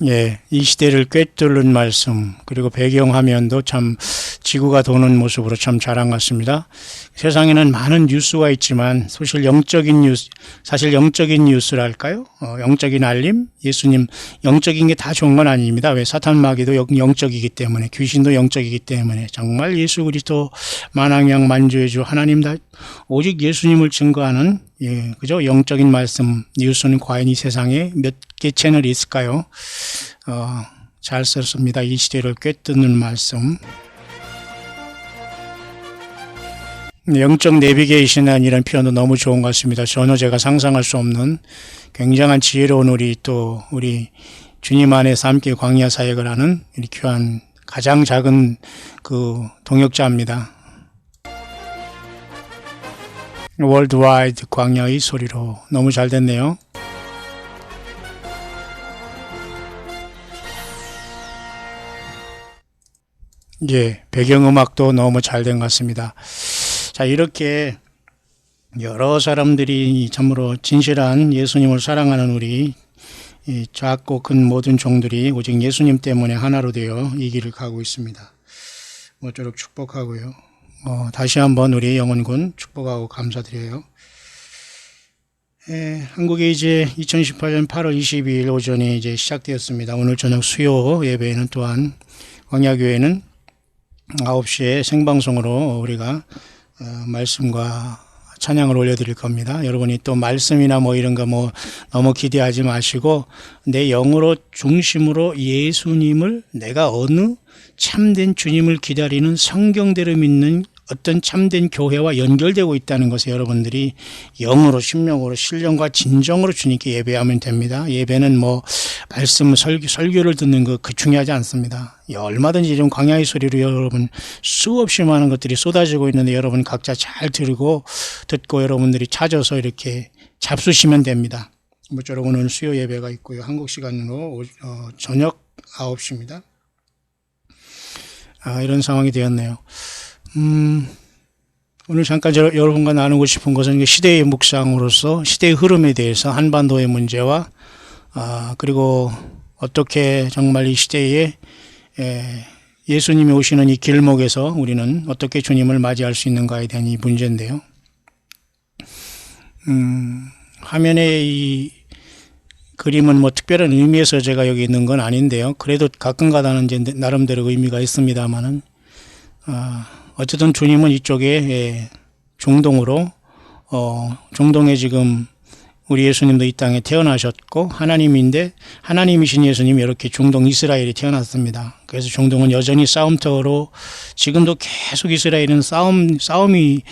예, 이 시대를 꿰뚫는 말씀, 그리고 배경화면도 참 지구가 도는 모습으로 참 잘 한 것 같습니다. 세상에는 많은 뉴스가 있지만 사실 영적인 뉴스랄까요? 영적인 알림? 예수님, 영적인 게 다 좋은 건 아닙니다. 왜 사탄 마귀도 영적이기 때문에, 귀신도 영적이기 때문에 정말 예수 그리스도 만왕양 만주의 주 하나님 다 오직 예수님을 증거하는 그죠? 영적인 말씀 뉴스는 과연 이 세상에 몇 개 채널이 있을까요? 잘 썼습니다. 이 시대를 꿰뚫는 말씀. 영적 내비게이션이라는 이런 표현도 너무 좋은 것 같습니다. 전혀 제가 상상할 수 없는 굉장한 지혜로운 우리 주님 안에서 함께 광야 사역을 하는 우리 귀한 가장 작은 그 동역자입니다. 월드와이드 광야의 소리로 너무 잘 됐네요. 예, 배경음악도 너무 잘 된 것 같습니다. 자, 이렇게 여러 사람들이 참으로 진실한 예수님을 사랑하는 우리 작고 큰 모든 종들이 오직 예수님 때문에 하나로 되어 이 길을 가고 있습니다. 모쪼록 축복하고요. 다시 한번 우리 영혼군 축복하고 감사드려요. 한국에 이제 2018년 8월 22일 오전에 이제 시작되었습니다. 오늘 저녁 수요 예배에는 또한 광야교회는 9시에 생방송으로 우리가 말씀과 찬양을 올려드릴 겁니다. 여러분이 또 말씀이나 뭐 이런 거 뭐 너무 기대하지 마시고 내 영으로 중심으로 예수님을 내가 어느 참된 주님을 기다리는 성경대로 믿는 어떤 참된 교회와 연결되고 있다는 것에 여러분들이 영으로 심령으로 신령과 진정으로 주님께 예배하면 됩니다. 예배는 뭐 말씀 설교를 듣는 거 그 중요하지 않습니다. 얼마든지 좀 광야의 소리로 여러분 수없이 많은 것들이 쏟아지고 있는데 여러분 각자 잘 듣고 여러분들이 찾아서 이렇게 잡수시면 됩니다. 모쪼록 오늘 수요 예배가 있고요. 한국 시간으로 저녁 9시입니다. 이런 상황이 되었네요. 오늘 잠깐 여러분과 나누고 싶은 것은 시대의 묵상으로서 시대의 흐름에 대해서 한반도의 문제와 그리고 어떻게 정말 이 시대에 예수님이 오시는 이 길목에서 우리는 어떻게 주님을 맞이할 수 있는가에 대한 이 문제인데요. 화면에 이 그림은 뭐 특별한 의미에서 제가 여기 있는 건 아닌데요. 그래도 가끔가다는 이제 나름대로 의미가 있습니다만은 어쨌든 주님은 이쪽에 중동으로 중동에 지금 우리 예수님도 이 땅에 태어나셨고 하나님이신 예수님이 이렇게 중동 이스라엘에 태어났습니다. 그래서 중동은 여전히 싸움터로 지금도 계속 이스라엘은 싸움이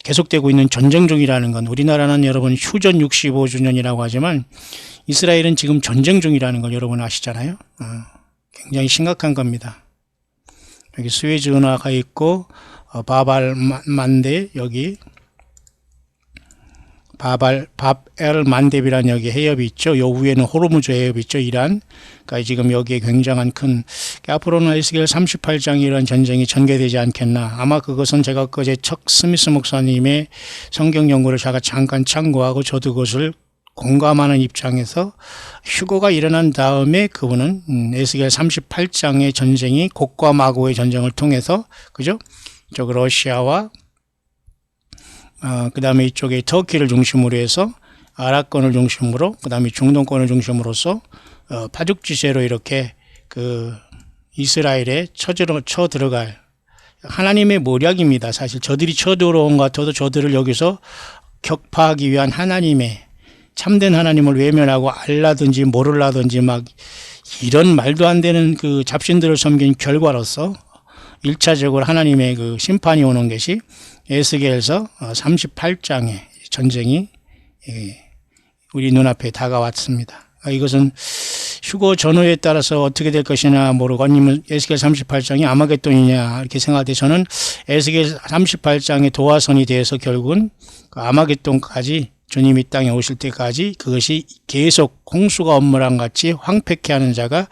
계속되고 있는 전쟁 중이라는 건 우리나라는 여러분 휴전 65주년이라고 하지만 이스라엘은 지금 전쟁 중이라는 걸 여러분 아시잖아요. 굉장히 심각한 겁니다. 여기 스웨즈 운하가 있고 바발 만데 여기 밥엘 만데비라는 여기 해협이 있죠. 요 위에는 호르무즈 해협이 있죠. 이란. 그러니까 지금 여기에 굉장한 큰 앞으로는 에스겔 38장에 이런 전쟁이 전개되지 않겠나. 아마 그것은 제가 그제 척 스미스 목사님의 성경 연구를 제가 잠깐 참고하고 저도 그것을 공감하는 입장에서 휴거가 일어난 다음에 그분은 에스겔 38장의 전쟁이 곡과 마고의 전쟁을 통해서 그죠? 이쪽 러시아와 그 다음에 이쪽에 터키를 중심으로 해서 아랍권을 중심으로 그 다음에 중동권을 중심으로서 파죽지세로 이렇게 그 이스라엘에 쳐 들어갈 하나님의 모략입니다. 사실 저들이 쳐들어온 것 같아도 저들을 여기서 격파하기 위한 하나님의 참된 하나님을 외면하고 알라든지 모를라든지 막 이런 말도 안 되는 그 잡신들을 섬긴 결과로서 1차적으로 하나님의 그 심판이 오는 것이 에스겔서 38장의 전쟁이 우리 눈앞에 다가왔습니다. 이것은 휴거 전후에 따라서 어떻게 될 것이냐 모르고 아니면 에스겔 38장이 아마겟돈이냐 이렇게 생각할 때 저는 에스겔 38장의 도화선이 돼서 결국은 그 아마겟돈까지 주님 이 땅에 오실 때까지 그것이 계속 홍수가 엄물한 같이 황폐케 하는 자가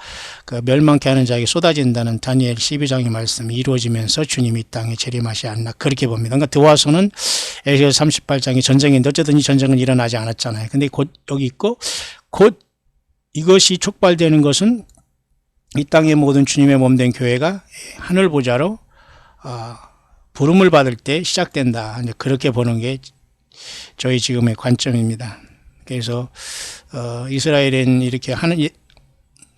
그 멸망케 하는 자에게 쏟아진다는 다니엘 12장의 말씀이 이루어지면서 주님 이 땅에 재림하시 않나 그렇게 봅니다. 그러니까 도화서는 에스겔 38장의 전쟁인데 어쨌든 이 전쟁은 일어나지 않았잖아요. 근데 곧 여기 있고 곧 이것이 촉발되는 것은 이 땅의 모든 주님의 몸된 교회가 하늘 보좌로 부름을 받을 때 시작된다. 이제 그렇게 보는 게 저희 지금의 관점입니다. 그래서 이스라엘은 이렇게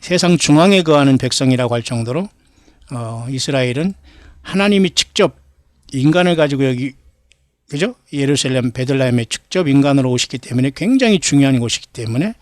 세상 중앙에 거하는 백성이라고 할 정도로 이스라엘은 하나님이 직접 인간을 가지고 여기 그죠? 예루살렘 베들레헴에 직접 인간으로 오시기 때문에 굉장히 중요한 곳이기 때문에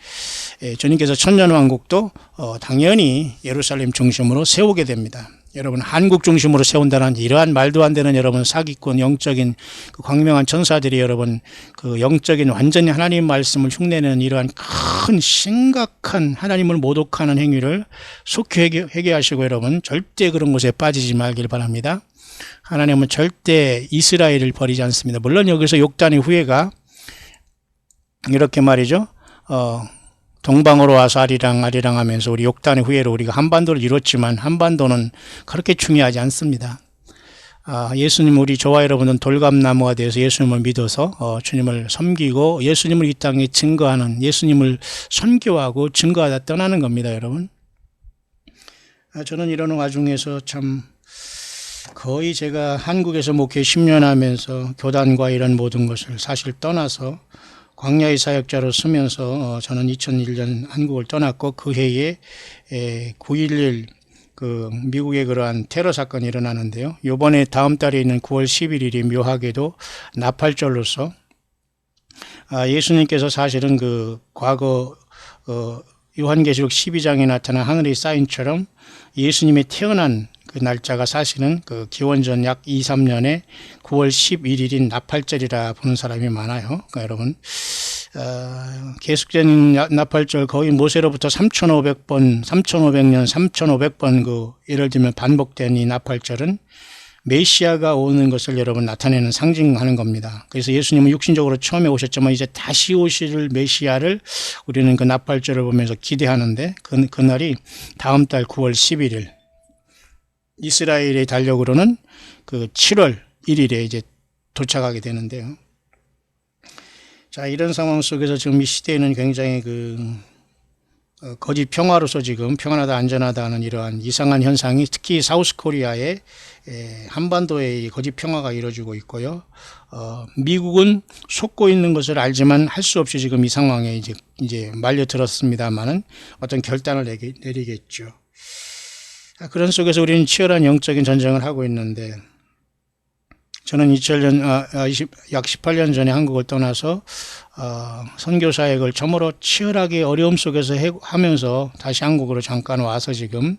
주님께서 천년왕국도 당연히 예루살렘 중심으로 세우게 됩니다. 여러분 한국 중심으로 세운다는 이러한 말도 안 되는 여러분 사기꾼 영적인 그 광명한 천사들이 여러분 그 영적인 완전히 하나님 말씀을 흉내내는 이러한 큰 심각한 하나님을 모독하는 행위를 속히 회개하시고 여러분 절대 그런 곳에 빠지지 말길 바랍니다. 하나님은 절대 이스라엘을 버리지 않습니다. 물론 여기서 욕단의 후예가 이렇게 말이죠. 동방으로 와서 아리랑 하면서 우리 욕단의 후예로 우리가 한반도를 이뤘지만 한반도는 그렇게 중요하지 않습니다. 예수님 우리 저와 여러분은 돌감나무가 되어서 예수님을 믿어서 주님을 섬기고 예수님을 이 땅에 증거하는 예수님을 선교하고 증거하다 떠나는 겁니다. 여러분. 저는 이런 와중에서 참 거의 제가 한국에서 목회 10년 하면서 교단과 이런 모든 것을 사실 떠나서 광야의 사역자로 쓰면서 저는 2001년 한국을 떠났고 그 해에 9.11 그 미국의 그러한 테러 사건이 일어나는데요. 요번에 다음 달에 있는 9월 11일이 묘하게도 나팔절로서 예수님께서 사실은 그 과거 요한계시록 12장에 나타난 하늘의 사인처럼 예수님이 태어난 그 날짜가 사실은 그 기원전 약 2, 3년에 9월 11일인 나팔절이라 보는 사람이 많아요. 그러니까 여러분 계속된 나팔절 거의 모세로부터 3,500번, 3,500년, 3,500번 그 예를 들면 반복된 이 나팔절은 메시아가 오는 것을 여러분 나타내는 상징하는 겁니다. 그래서 예수님은 육신적으로 처음에 오셨지만 이제 다시 오실 메시아를 우리는 그 나팔절을 보면서 기대하는데 그날이 다음 달 9월 11일 이스라엘의 달력으로는 그 7월 1일에 이제 도착하게 되는데요. 자, 이런 상황 속에서 지금 이 시대에는 굉장히 거짓 평화로서 지금 평안하다 안전하다 하는 이러한 이상한 현상이 특히 사우스 코리아의 한반도에 거짓 평화가 이루어지고 있고요. 미국은 속고 있는 것을 알지만 할 수 없이 지금 이 상황에 이제 말려들었습니다만은 어떤 결단을 내리겠죠. 그런 속에서 우리는 치열한 영적인 전쟁을 하고 있는데 저는 2000년, 약 18년 전에 한국을 떠나서 선교 사역을 처음으로 치열하게 어려움 속에서 하면서 다시 한국으로 잠깐 와서 지금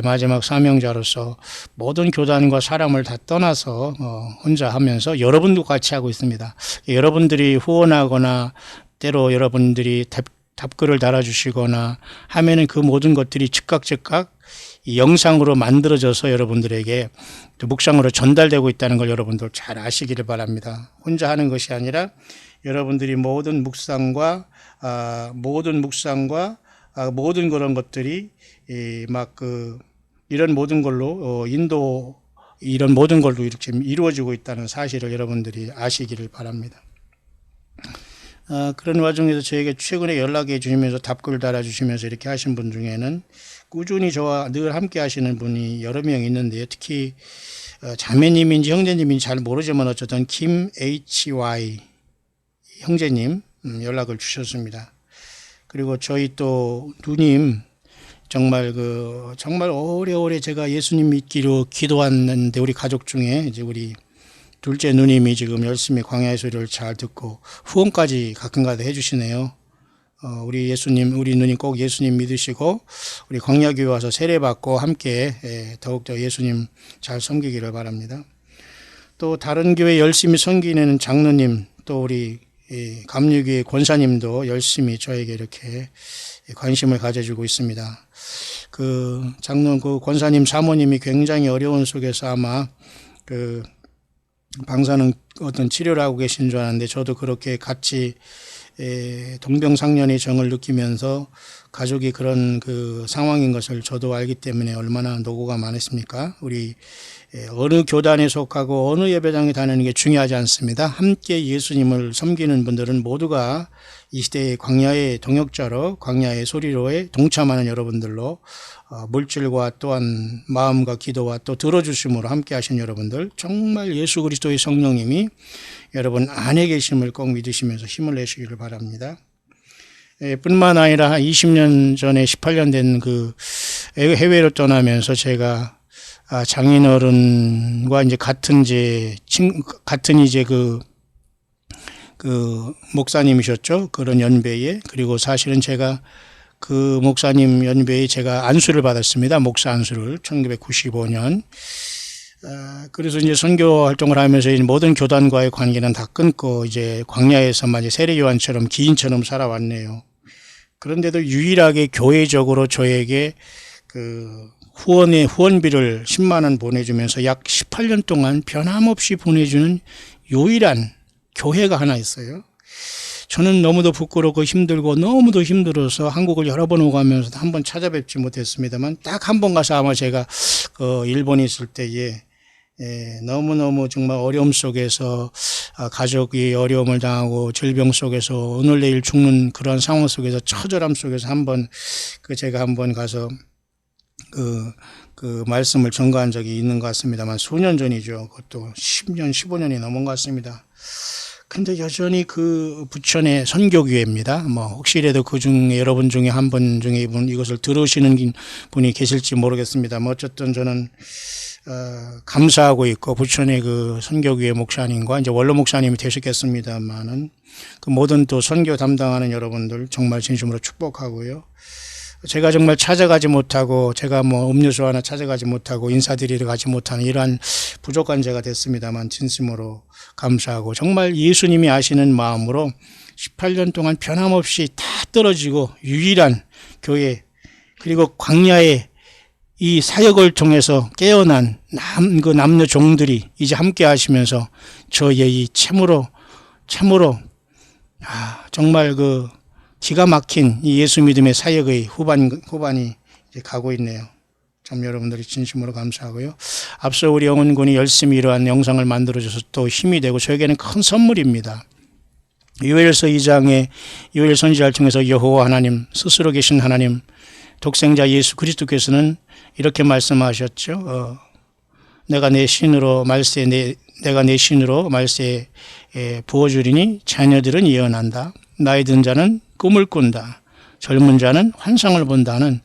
마지막 사명자로서 모든 교단과 사람을 다 떠나서 혼자 하면서 여러분도 같이 하고 있습니다. 여러분들이 후원하거나 때로 여러분들이 답글을 달아주시거나 하면은 그 모든 것들이 즉각 이 영상으로 만들어져서 여러분들에게 묵상으로 전달되고 있다는 걸 여러분들 잘 아시기를 바랍니다. 혼자 하는 것이 아니라 여러분들이 모든 묵상과 모든 그런 것들이 이런 모든 걸로 이런 모든 걸로 이렇게 이루어지고 있다는 사실을 여러분들이 아시기를 바랍니다. 그런 와중에서 저에게 최근에 연락해 주시면서 답글 달아주시면서 이렇게 하신 분 중에는 꾸준히 저와 늘 함께 하시는 분이 여러 명 있는데요. 특히 자매님인지 형제님인지 잘 모르지만 어쨌든 김 HY 형제님 연락을 주셨습니다. 그리고 저희 또 누님 정말 오래오래 제가 예수님 믿기로 기도했는데 우리 가족 중에 이제 우리 둘째 누님이 지금 열심히 광야의 소리를 잘 듣고 후원까지 가끔가다 해주시네요. 우리 누님 꼭 예수님 믿으시고 우리 광야교회 와서 세례받고 함께 더욱더 예수님 잘 섬기기를 바랍니다. 또 다른 교회 열심히 섬기는 장로님 또 우리 감리교회 권사님도 열심히 저에게 이렇게 관심을 가져주고 있습니다. 그 권사님 사모님이 굉장히 어려운 속에서 아마 방사능 어떤 치료를 하고 계신 줄 알았는데 저도 그렇게 같이 동병상련의 정을 느끼면서 가족이 그런 그 상황인 것을 저도 알기 때문에 얼마나 노고가 많으십니까? 우리 어느 교단에 속하고 어느 예배당에 다니는 게 중요하지 않습니다. 함께 예수님을 섬기는 분들은 모두가 이 시대의 광야의 동역자로 광야의 소리로에 동참하는 여러분들로 물질과 또한 마음과 기도와 또 들어주심으로 함께 하신 여러분들 정말 예수 그리스도의 성령님이 여러분 안에 계심을 꼭 믿으시면서 힘을 내시기를 바랍니다. 뿐만 아니라 20년 전에 18년 된 그 해외를 떠나면서 제가 장인어른과 이제 같은 이제 그 목사님이셨죠. 그런 연배에. 그리고 사실은 제가 그 목사님 연배에 제가 안수를 받았습니다. 목사 안수를 1995년. 그래서 이제 선교 활동을 하면서 모든 교단과의 관계는 다 끊고 이제 광야에서만 이제 세례 요한처럼 기인처럼 살아왔네요. 그런데도 유일하게 교회적으로 저에게 그 후원비를 10만 원 보내주면서 약 18년 동안 변함없이 보내주는 유일한 교회가 하나 있어요. 저는 너무도 부끄럽고 힘들고 너무도 힘들어서 한국을 여러 번 오고 하면서도 한 번 찾아뵙지 못했습니다만 딱 한 번 가서 아마 제가 일본에 있을 때에 너무너무 정말 어려움 속에서 가족이 어려움을 당하고 질병 속에서 오늘 내일 죽는 그런 상황 속에서 처절함 속에서 제가 한 번 가서 그 말씀을 전가한 적이 있는 것 같습니다만 수년 전이죠. 그것도 10년, 15년이 넘은 것 같습니다. 근데 여전히 그 부천의 선교교회입니다. 혹시라도 그 중에 여러분 중에 한 분 중에 이것을 들으시는 분이 계실지 모르겠습니다. 어쨌든 저는 감사하고 있고 부천의 그 선교교회 목사님과 이제 원로 목사님이 되셨겠습니다만은 그 모든 또 선교 담당하는 여러분들 정말 진심으로 축복하고요. 제가 정말 찾아가지 못하고 제가 음료수 하나 찾아가지 못하고 인사드리러 가지 못하는 이러한 부족한 제가 됐습니다만 진심으로 감사하고 정말 예수님이 아시는 마음으로 18년 동안 변함없이 다 떨어지고 유일한 교회 그리고 광야의 이 사역을 통해서 깨어난 남녀 종들이 이제 함께 하시면서 저의 참으로 정말 기가 막힌 이 예수 믿음의 사역의 후반이 이제 가고 있네요. 참 여러분들이 진심으로 감사하고요. 앞서 우리 영훈군이 열심히 이러한 영상을 만들어줘서 또 힘이 되고 저에게는 큰 선물입니다. 요엘서 2장의 요엘 선지자를 통해서 여호와 하나님 스스로 계신 하나님 독생자 예수 그리스도께서는 이렇게 말씀하셨죠. 내가 내 신으로 말세에 부어주리니 자녀들은 예언한다. 나이 든 자는 꿈을 꾼다. 젊은 자는 환상을 본다는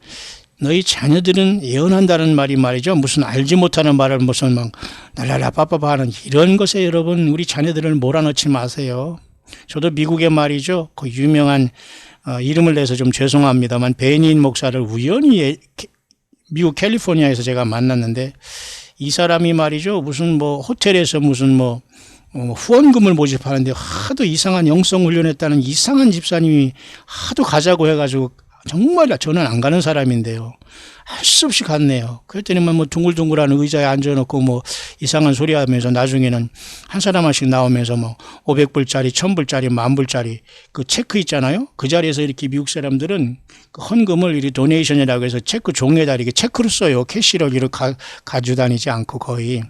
너희 자녀들은 예언한다는 말이 말이죠. 무슨 알지 못하는 말을 무슨 날라라 빠빠빠 하는 이런 것에 여러분 우리 자녀들을 몰아넣지 마세요. 저도 미국에 말이죠. 그 유명한 이름을 내서 좀 죄송합니다만 베닌 목사를 우연히 미국 캘리포니아에서 제가 만났는데 이 사람이 말이죠. 무슨 호텔에서 무슨 후원금을 모집하는데 하도 이상한 영성 훈련했다는 이상한 집사님이 하도 가자고 해가지고 정말 저는 안 가는 사람인데요. 할 수 없이 갔네요. 그랬더니만 둥글둥글한 의자에 앉아놓고 이상한 소리 하면서 나중에는 한 사람씩 나오면서 500불짜리, 1000불짜리, 10,000불짜리 그 체크 있잖아요. 그 자리에서 이렇게 미국 사람들은 그 헌금을 이렇게 도네이션이라고 해서 체크 종에다 이렇게 체크를 써요. 캐시를 이렇게 가지고 다니지 않고 거의.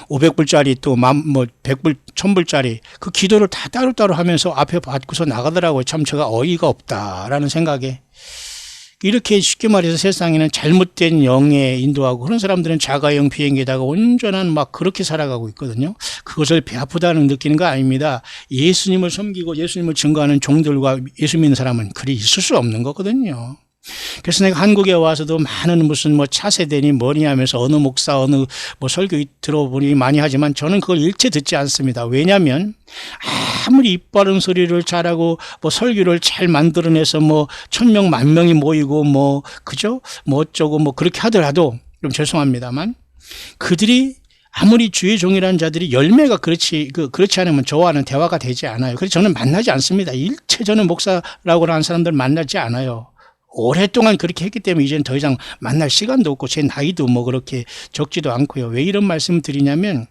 500불짜리 또 100불, 1000불짜리 그 기도를 다 따로따로 하면서 앞에 받고서 나가더라고요. 참 제가 어이가 없다라는 생각에 이렇게 쉽게 말해서 세상에는 잘못된 영에 인도하고 그런 사람들은 자가용 비행기에다가 온전한 그렇게 살아가고 있거든요. 그것을 배 아프다는 느끼는 거 아닙니다. 예수님을 섬기고 예수님을 증거하는 종들과 예수 믿는 사람은 그리 있을 수 없는 거거든요. 그래서 내가 한국에 와서도 많은 무슨 차세대니 뭐니 하면서 어느 목사 어느 설교 들어보니 많이 하지만 저는 그걸 일체 듣지 않습니다. 왜냐하면 아무리 입 바른 소리를 잘하고 설교를 잘 만들어내서 1000명 10,000명이 모이고 그죠? 어쩌고 그렇게 하더라도 좀 죄송합니다만 그들이 아무리 주의 종이라는 자들이 열매가 그렇지 않으면 저와는 대화가 되지 않아요. 그래서 저는 만나지 않습니다. 일체 저는 목사라고 하는 사람들 만나지 않아요. 오랫동안 그렇게 했기 때문에 이제는 더 이상 만날 시간도 없고 제 나이도 그렇게 적지도 않고요. 왜 이런 말씀을 드리냐면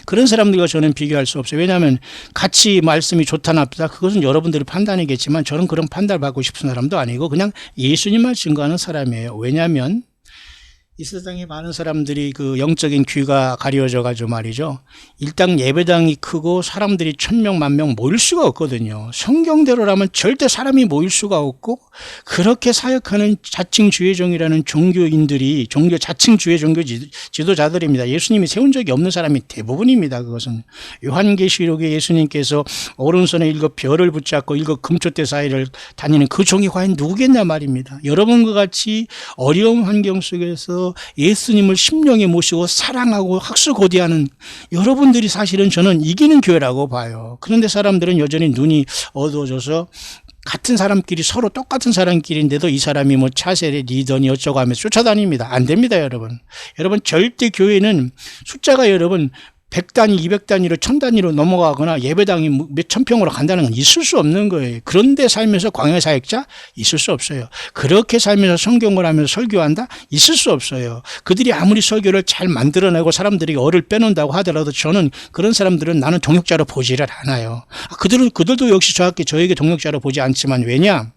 그런 사람들과 저는 비교할 수 없어요. 왜냐하면 같이 말씀이 좋다 나쁘다 그것은 여러분들이 판단이겠지만 저는 그런 판단을 받고 싶은 사람도 아니고 그냥 예수님만 증거하는 사람이에요. 왜냐하면 이 세상에 많은 사람들이 그 영적인 귀가 가려져 가지고 말이죠. 일당 예배당이 크고 사람들이 1000명, 10,000명 모일 수가 없거든요. 성경대로라면 절대 사람이 모일 수가 없고, 그렇게 사역하는 자칭 주의종이라는 종교인들이 자칭 주의 종교 지도자들입니다. 예수님이 세운 적이 없는 사람이 대부분입니다. 그것은 요한계시록에 예수님께서 오른손에 7 별을 붙잡고 7 금초대 사이를 다니는 그 종이 과연 누구겠냐 말입니다. 여러분과 같이 어려운 환경 속에서 예수님을 심령에 모시고 사랑하고 학수고대하는 여러분들이 사실은 저는 이기는 교회라고 봐요. 그런데 사람들은 여전히 눈이 어두워져서 같은 사람끼리 서로 똑같은 사람끼리인데도 이 사람이 뭐 차세대 리더니 어쩌고 하면서 쫓아다닙니다. 안 됩니다, 여러분. 여러분, 절대 교회는 숫자가 여러분 100단위, 200단위로 1000단위로 넘어가거나 예배당이 몇천 평으로 간다는 건 있을 수 없는 거예요. 그런데 살면서 광야 사역자 있을 수 없어요. 그렇게 살면서 성경을 하면서 설교한다? 있을 수 없어요. 그들이 아무리 설교를 잘 만들어내고 사람들이 어를 빼놓는다고 하더라도 저는 그런 사람들은 나는 동역자로 보지를 않아요. 그들도 역시 저에게 동역자로 보지 않지만 왜냐?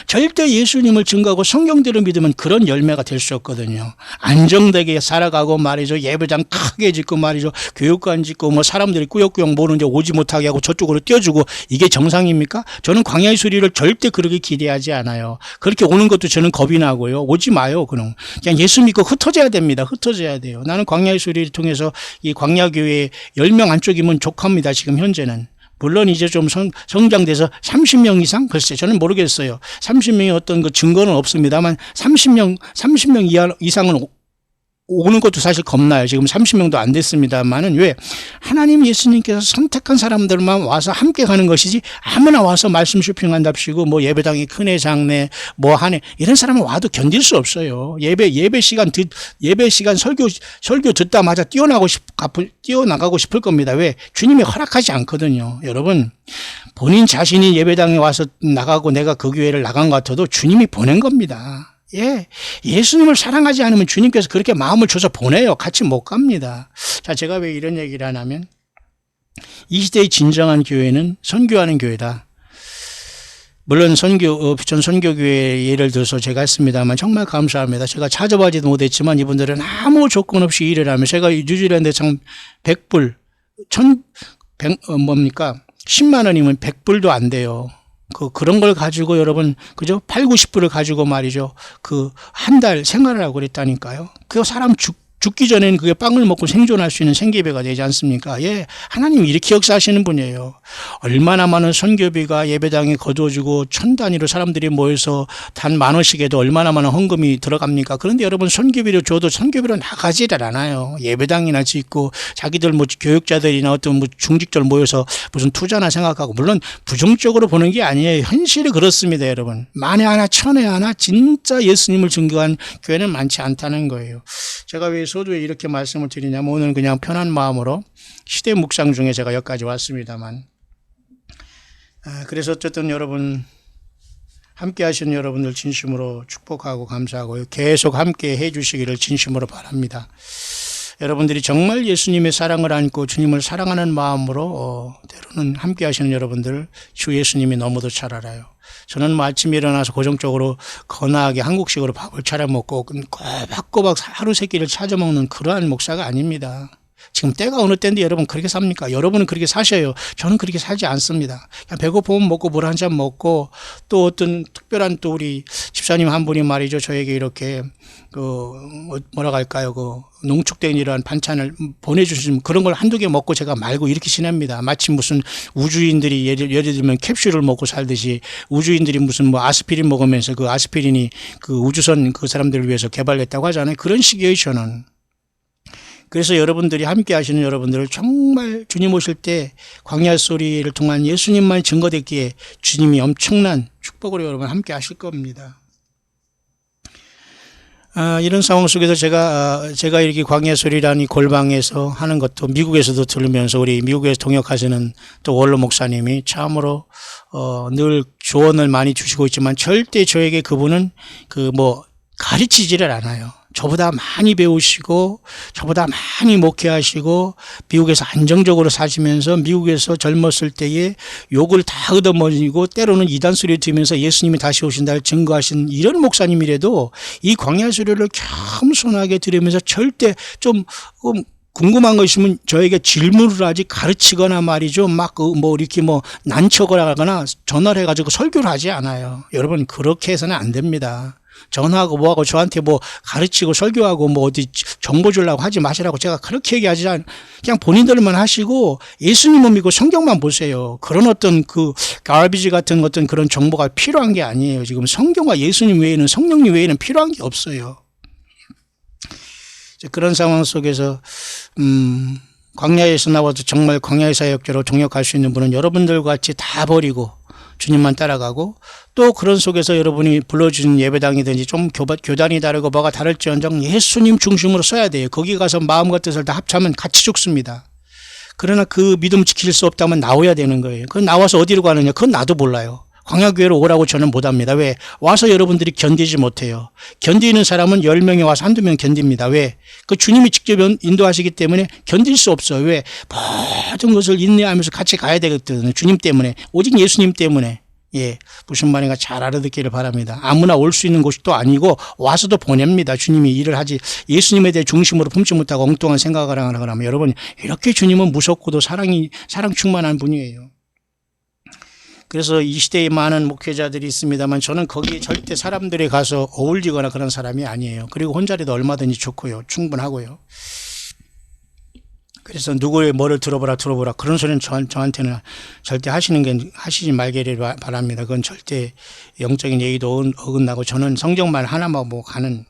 절대 예수님을 증거하고 성경대로 믿으면 그런 열매가 될 수 없거든요. 안정되게 살아가고 말이죠. 예배당 크게 짓고 말이죠. 교육관 짓고 뭐 사람들이 꾸역꾸역 모르는데 오지 못하게 하고 저쪽으로 띄워주고 이게 정상입니까? 저는 광야의 소리를 절대 그렇게 기대하지 않아요. 그렇게 오는 것도 저는 겁이 나고요. 오지 마요. 그냥 예수 믿고 흩어져야 됩니다. 흩어져야 돼요. 나는 광야의 소리를 통해서 이 광야교회 10명 안쪽이면 족합니다. 지금 현재는. 물론 이제 좀 성장돼서 30명 이상? 글쎄, 저는 모르겠어요. 30명의 어떤 그 증거는 없습니다만 30명 이상은 오는 것도 사실 겁나요. 지금 30명도 안 됐습니다만은 왜? 하나님 예수님께서 선택한 사람들만 와서 함께 가는 것이지 아무나 와서 말씀 쇼핑한답시고 뭐 예배당이 크네 작네 뭐 하네 이런 사람은 와도 견딜 수 없어요. 예배 시간 설교 듣다마자 뛰어나가고 싶을 겁니다. 왜? 주님이 허락하지 않거든요. 여러분, 본인 자신이 예배당에 와서 나가고 내가 그 교회를 나간 것 같아도 주님이 보낸 겁니다. 예, 예수님을 사랑하지 않으면 주님께서 그렇게 마음을 줘서 보내요. 같이 못 갑니다. 자, 제가 왜 이런 얘기를 하냐면 이 시대의 진정한 교회는 선교하는 교회다. 물론 전 선교교회 예를 들어서 제가 했습니다만 정말 감사합니다. 제가 찾아보지도 못했지만 이분들은 아무 조건 없이 일을 하면 제가 뉴질랜드에 참 100불, 10만 원이면 100불도 안 돼요. 그런 걸 가지고 여러분, 그죠? 8, 90불을 가지고 말이죠. 한 달 생활을 하고 그랬다니까요. 그 사람 죽기 전에는 그게 빵을 먹고 생존할 수 있는 생계비가 되지 않습니까? 예. 하나님이 이렇게 역사하시는 분이에요. 얼마나 많은 선교비가 예배당에 거두어지고 1000단위로 사람들이 모여서 단 10,000원씩에도 얼마나 많은 헌금이 들어갑니까? 그런데 여러분 선교비를 줘도 선교비로 나가지를 않아요. 예배당이나 짓고 자기들 뭐 교육자들이나 어떤 뭐 중직들 모여서 무슨 투자나 생각하고 물론 부정적으로 보는 게 아니에요. 현실이 그렇습니다, 여러분. 만에 하나, 천에 하나 진짜 예수님을 증거한 교회는 많지 않다는 거예요. 제가 왜 소두에 이렇게 말씀을 드리냐면 오늘 그냥 편한 마음으로 시대 묵상 중에 제가 여기까지 왔습니다만 그래서 어쨌든 여러분 함께 하시는 여러분들 진심으로 축복하고 감사하고 계속 함께 해 주시기를 진심으로 바랍니다. 여러분들이 정말 예수님의 사랑을 안고 주님을 사랑하는 마음으로 때로는 함께 하시는 여러분들 주 예수님이 너무도 잘 알아요. 저는 뭐 아침에 일어나서 고정적으로 거나하게 한국식으로 밥을 차려 먹고 꼬박꼬박 하루 세 끼를 찾아 먹는 그러한 목사가 아닙니다. 지금 때가 어느 때인데 여러분 그렇게 삽니까? 여러분은 그렇게 사셔요. 저는 그렇게 살지 않습니다. 그냥 배고프면 먹고 물 한 잔 먹고 또 어떤 특별한 또 우리 집사님 한 분이 말이죠. 저에게 이렇게 뭐라고 할까요? 농축된 이러한 반찬을 보내주시면 그런 걸 한두 개 먹고 제가 말고 이렇게 지냅니다. 마치 무슨 우주인들이 예를 들면 캡슐을 먹고 살듯이 우주인들이 무슨 뭐 아스피린 먹으면서 그 아스피린이 그 우주선 그 사람들을 위해서 개발했다고 하잖아요. 그런 식이에요, 저는. 그래서 여러분들이 함께 하시는 여러분들을 정말 주님 오실 때 광야 소리를 통한 예수님만 증거됐기에 주님이 엄청난 축복으로 여러분 함께 하실 겁니다. 이런 상황 속에서 제가 이렇게 광야 소리라는 골방에서 하는 것도 미국에서도 들으면서 우리 미국에서 동역하시는 또 원로 목사님이 참으로 늘 조언을 많이 주시고 있지만 절대 저에게 그분은 가르치지를 않아요. 저보다 많이 배우시고 저보다 많이 목회하시고 미국에서 안정적으로 사시면서 미국에서 젊었을 때에 욕을 다 얻어먹이고 때로는 이단 소리 들으면서 예수님이 다시 오신다를 증거하신 이런 목사님이라도 이 광야 소리를 겸손하게 들으면서 절대 좀 궁금한 거 있으면 저에게 질문을 하지 가르치거나 말이죠. 막 이렇게 난척을 하거나 전화를 해가지고 설교를 하지 않아요. 여러분, 그렇게 해서는 안 됩니다. 전화하고 뭐하고 저한테 가르치고 설교하고 어디 정보 주려고 하지 마시라고 제가 그렇게 얘기하지 않아요. 그냥 본인들만 하시고 예수님을 믿고 성경만 보세요. 그런 어떤 가비지 같은 어떤 그런 정보가 필요한 게 아니에요. 지금 성경과 예수님 외에는, 성령님 외에는 필요한 게 없어요. 그런 상황 속에서 광야에서 나와도 정말 광야의 사역자로 동역할 수 있는 분은 여러분들 같이 다 버리고 주님만 따라가고, 또 그런 속에서 여러분이 불러주신 예배당이든지 좀 교단이 다르고 뭐가 다를지언정 예수님 중심으로 써야 돼요. 거기 가서 마음과 뜻을 다 합치면 같이 죽습니다. 그러나 그 믿음 지킬 수 없다면 나와야 되는 거예요. 그건 나와서 어디로 가느냐, 그건 나도 몰라요. 광야교회로 오라고 저는 못합니다. 왜? 와서 여러분들이 견디지 못해요. 견디는 사람은 10명이 와서 한두 명 견딥니다. 왜? 그 주님이 직접 인도하시기 때문에 견딜 수 없어요. 왜? 모든 것을 인내하면서 같이 가야 되거든요. 주님 때문에. 오직 예수님 때문에. 예, 무슨 말인가 잘 알아듣기를 바랍니다. 아무나 올 수 있는 곳이 또 아니고 와서도 보냅니다. 주님이 일을 하지. 예수님에 대해 중심으로 품지 못하고 엉뚱한 생각을 하면 여러분, 이렇게 주님은 무섭고도 사랑 충만한 분이에요. 그래서 이 시대에 많은 목회자들이 있습니다만 저는 거기에 절대 사람들이 가서 어울리거나 그런 사람이 아니에요. 그리고 혼자라도 얼마든지 좋고요. 충분하고요. 그래서 누구의 뭐를 들어보라 그런 소리는 저한테는 절대 하시지 말기를 바랍니다. 그건 절대 영적인 예의도 어긋나고, 저는 성경만 하나만 가는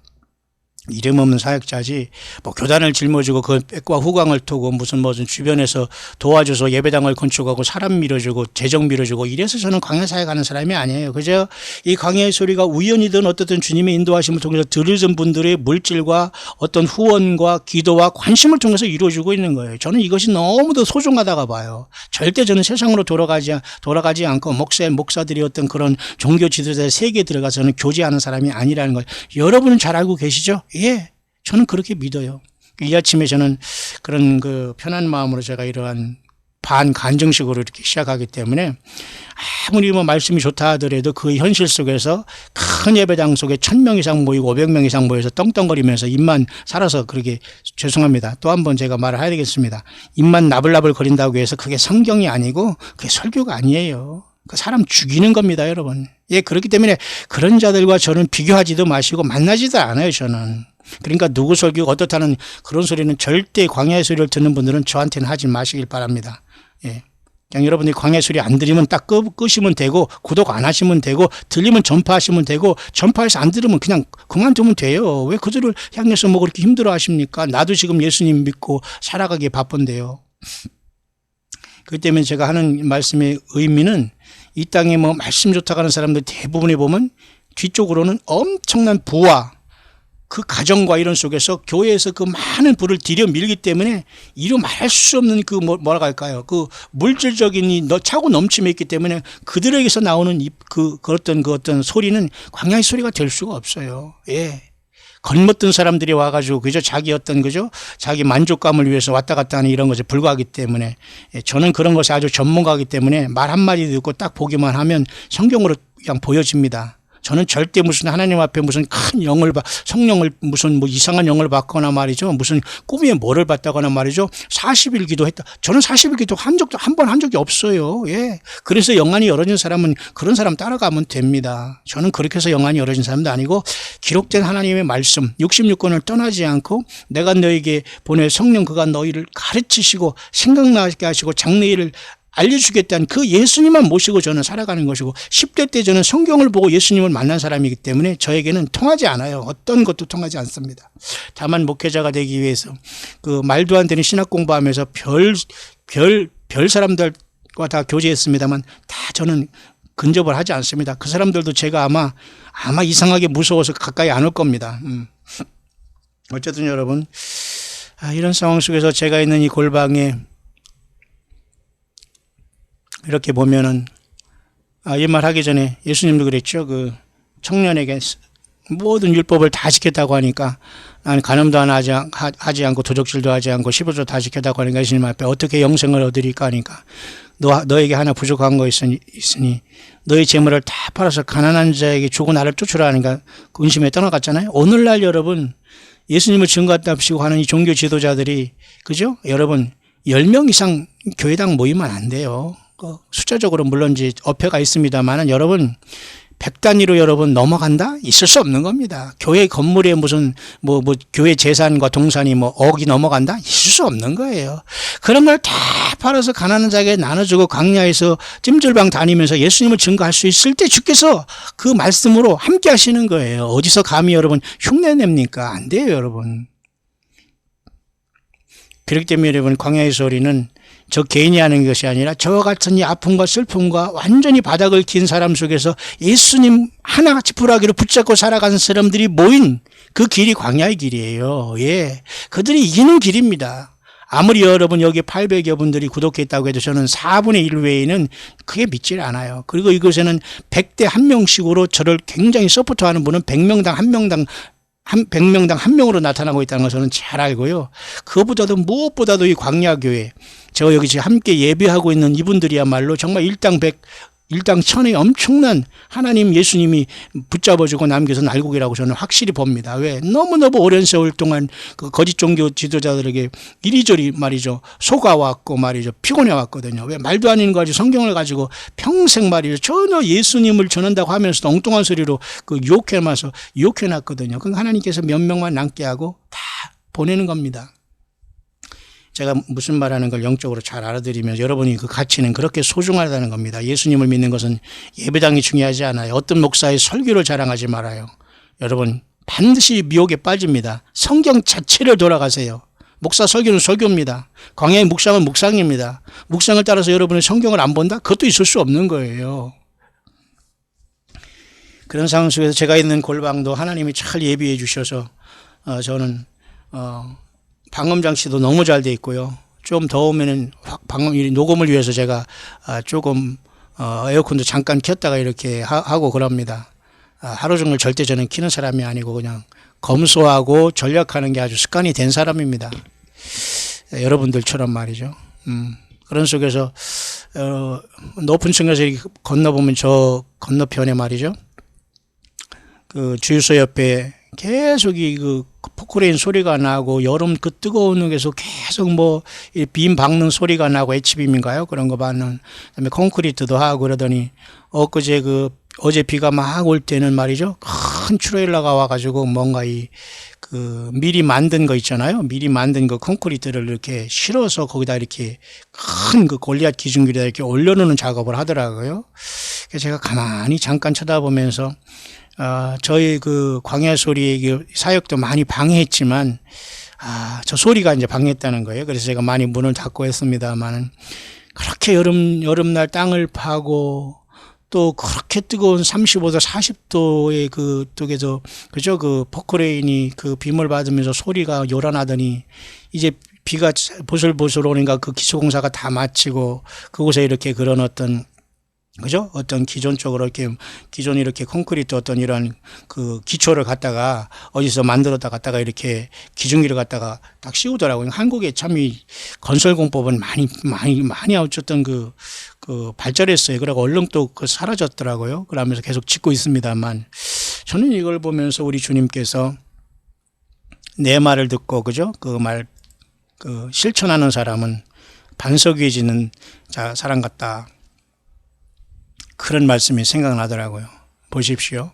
이름 없는 사역자지, 교단을 짊어지고 그 백과 후광을 두고 무슨 주변에서 도와줘서 예배당을 건축하고 사람 밀어주고 재정 밀어주고 이래서 저는 광야 사역하는 사람이 아니에요. 그저 이 광야의 소리가 우연이든 어떻든 주님의 인도하심을 통해서 들으신 분들의 물질과 어떤 후원과 기도와 관심을 통해서 이루어지고 있는 거예요. 저는 이것이 너무도 소중하다고 봐요. 절대 저는 세상으로 돌아가지 않고 목사들이 어떤 그런 종교 지도자의 세계에 들어가서는 교제하는 사람이 아니라는 걸 여러분은 잘 알고 계시죠? 예, 저는 그렇게 믿어요. 이 아침에 저는 그런 편한 마음으로 제가 이러한 반간정식으로 이렇게 시작하기 때문에 아무리 말씀이 좋다 하더라도 그 현실 속에서 큰 예배당 속에 1000명 이상 모이고 500명 이상 모여서 떵떵거리면서 입만 살아서 그렇게, 죄송합니다. 또 한 번 제가 말을 해야 되겠습니다. 입만 나불나불 거린다고 해서 그게 성경이 아니고 그게 설교가 아니에요. 그 사람 죽이는 겁니다, 여러분. 예, 그렇기 때문에 그런 자들과 저는 비교하지도 마시고 만나지도 않아요, 저는. 그러니까 누구 설교가 어떻다는 그런 소리는 절대 광야의 소리를 듣는 분들은 저한테는 하지 마시길 바랍니다. 예. 그냥 여러분들이 광야의 소리 안 들으면 딱 끄시면 되고, 구독 안 하시면 되고, 들리면 전파하시면 되고, 전파해서 안 들으면 그냥 그만두면 돼요. 왜 그들을 향해서 그렇게 힘들어 하십니까? 나도 지금 예수님 믿고 살아가기에 바쁜데요. 그렇기 때문에 제가 하는 말씀의 의미는, 이 땅에 말씀 좋다고 하는 사람들 대부분이 보면 뒤쪽으로는 엄청난 부와 그 가정과 이런 속에서 교회에서 그 많은 부를 들여 밀기 때문에 이루 말할 수 없는 뭐라고 할까요? 그 물질적인 차고 넘침에 있기 때문에 그들에게서 나오는 그 어떤 소리는 광야의 소리가 될 수가 없어요. 예. 겉멋든 사람들이 와가지고 자기 만족감을 위해서 왔다 갔다 하는 이런 것에 불과하기 때문에, 저는 그런 것에 아주 전문가이기 때문에 말 한마디 듣고 딱 보기만 하면 성경으로 그냥 보여집니다. 저는 절대 무슨 하나님 앞에 무슨 큰 성령을 무슨 이상한 영을 받거나 말이죠. 무슨 꿈에 뭐를 봤다거나 말이죠. 40일 기도했다. 저는 40일 기도 한 번 한 적이 없어요. 예. 그래서 영안이 열어진 사람은 그런 사람 따라가면 됩니다. 저는 그렇게 해서 영안이 열어진 사람도 아니고, 기록된 하나님의 말씀 66권을 떠나지 않고 내가 너에게 보낼 성령 그가 너희를 가르치시고 생각나게 하시고 장래일을 알려주겠다는 그 예수님만 모시고 저는 살아가는 것이고, 10대 때 저는 성경을 보고 예수님을 만난 사람이기 때문에 저에게는 통하지 않아요. 어떤 것도 통하지 않습니다. 다만 목회자가 되기 위해서 말도 안 되는 신학 공부하면서 별 사람들과 다 교제했습니다만 다 저는 근접을 하지 않습니다. 그 사람들도 제가 아마 이상하게 무서워서 가까이 안 올 겁니다. 어쨌든 여러분, 이런 상황 속에서 제가 있는 이 골방에 이렇게 보면은, 이 말 하기 전에 예수님도 그랬죠. 청년에게 모든 율법을 다 지켰다고 하니까 나는 간음도 하지 않고 도적질도 하지 않고 15조 다 지켰다고 하니까 예수님 앞에 어떻게 영생을 얻으리까 하니까 너에게 하나 부족한 거 있으니 너의 재물을 다 팔아서 가난한 자에게 주고 나를 쫓으라 하니까 근심에 떠나갔잖아요. 오늘날 여러분 예수님을 증거합시고 하는 이 종교 지도자들이 그죠? 여러분 10명 이상 교회당 모이면 안 돼요. 숫자적으로 물론 이제 어폐가 있습니다만은 여러분 100단위로 여러분 넘어간다? 있을 수 없는 겁니다. 교회 건물에 무슨 교회 재산과 동산이 억이 넘어간다? 있을 수 없는 거예요. 그런 걸 다 팔아서 가난한 자에게 나눠주고 광야에서 찜질방 다니면서 예수님을 증거할 수 있을 때 주께서 그 말씀으로 함께 하시는 거예요. 어디서 감히 여러분 흉내냅니까? 안 돼요, 여러분. 그렇기 때문에 여러분 광야에서 우리는 저 개인이 하는 것이 아니라 저와 같은 이 아픔과 슬픔과 완전히 바닥을 긴 사람 속에서 예수님 하나같이 불하기로 붙잡고 살아가는 사람들이 모인 그 길이 광야의 길이에요. 예, 그들이 이기는 길입니다. 아무리 여러분 여기 800여 분들이 구독했다고 해도 저는 4분의 1 외에는 그게 믿질 않아요. 그리고 이곳에는 100대 1명씩으로 저를 굉장히 서포트하는 분은 100명당 1명당 100명당 1명으로 나타나고 있다는 걸 저는 잘 알고요. 그것보다도 무엇보다도 이 광야교회, 제가 여기 지금 함께 예배하고 있는 이분들이야말로 정말 일당 100, 일당 1000의 엄청난 하나님 예수님이 붙잡아주고 남겨서 날고기라고 저는 확실히 봅니다. 왜? 너무너무 오랜 세월 동안 그 거짓 종교 지도자들에게 이리저리 말이죠. 속아왔고 말이죠. 피곤해왔거든요. 왜? 말도 아닌 거 가지고 성경을 가지고 평생 말이죠. 전혀 예수님을 전한다고 하면서도 엉뚱한 소리로 유혹해놨거든요. 그 하나님께서 몇 명만 남게 하고 다 보내는 겁니다. 제가 무슨 말하는 걸 영적으로 잘 알아들이면 여러분이 그 가치는 그렇게 소중하다는 겁니다. 예수님을 믿는 것은 예배당이 중요하지 않아요. 어떤 목사의 설교를 자랑하지 말아요. 여러분 반드시 미혹에 빠집니다. 성경 자체를 돌아가세요. 목사 설교는 설교입니다. 광야의 묵상은 묵상입니다. 묵상을 따라서 여러분의 성경을 안 본다? 그것도 있을 수 없는 거예요. 그런 상황 속에서 제가 있는 골방도 하나님이 잘 예비해 주셔서 저는 방음 장치도 너무 잘 돼 있고요. 좀 더우면은 녹음을 위해서 제가 조금 에어컨도 잠깐 켰다가 이렇게 하고 그럽니다. 하루 종일 절대 저는 키는 사람이 아니고 그냥 검소하고 전략하는 게 아주 습관이 된 사람입니다. 여러분들처럼 말이죠. 그런 속에서 높은 층에서 건너보면 저 건너편에 말이죠. 그 주유소 옆에 계속 그 포크레인 소리가 나고 여름 그 뜨거운 데서 계속 빔 박는 소리가 나고 H빔인가요? 그런 거 받는 그다음에 콘크리트도 하고 그러더니 어제 비가 막 올 때는 말이죠. 큰 트레일러가 와가지고 뭔가 미리 만든 거 있잖아요. 미리 만든 그 콘크리트를 이렇게 실어서 거기다 이렇게 큰 그 골리앗 기둥기에다 이렇게 올려놓는 작업을 하더라고요. 그래서 제가 가만히 잠깐 쳐다보면서 저희 그 광야 소리의 사역도 많이 방해했지만, 저 소리가 이제 방해했다는 거예요. 그래서 제가 많이 문을 닫고 했습니다만은, 그렇게 여름날 땅을 파고, 또 그렇게 뜨거운 35도, 40도의 그쪽에서, 그죠? 그 포크레인이 그 빔을 받으면서 소리가 요란하더니, 이제 비가 보슬보슬 오니까 그 기초공사가 다 마치고, 그곳에 이렇게 그런 그죠? 어떤 기존 이렇게 콘크리트 어떤 이런 그 기초를 갖다가 어디서 만들었다 갖다가 이렇게 기중기를 갖다가 딱 씌우더라고요. 한국에 참 이 건설 공법은 많이 어쨌든 그 발전했어요. 그러고 얼른 또 사라졌더라고요. 그러면서 계속 짓고 있습니다만 저는 이걸 보면서 우리 주님께서 내 말을 듣고 그죠? 실천하는 사람은 반석 위에 지는 사람 같다. 그런 말씀이 생각나더라고요. 보십시오.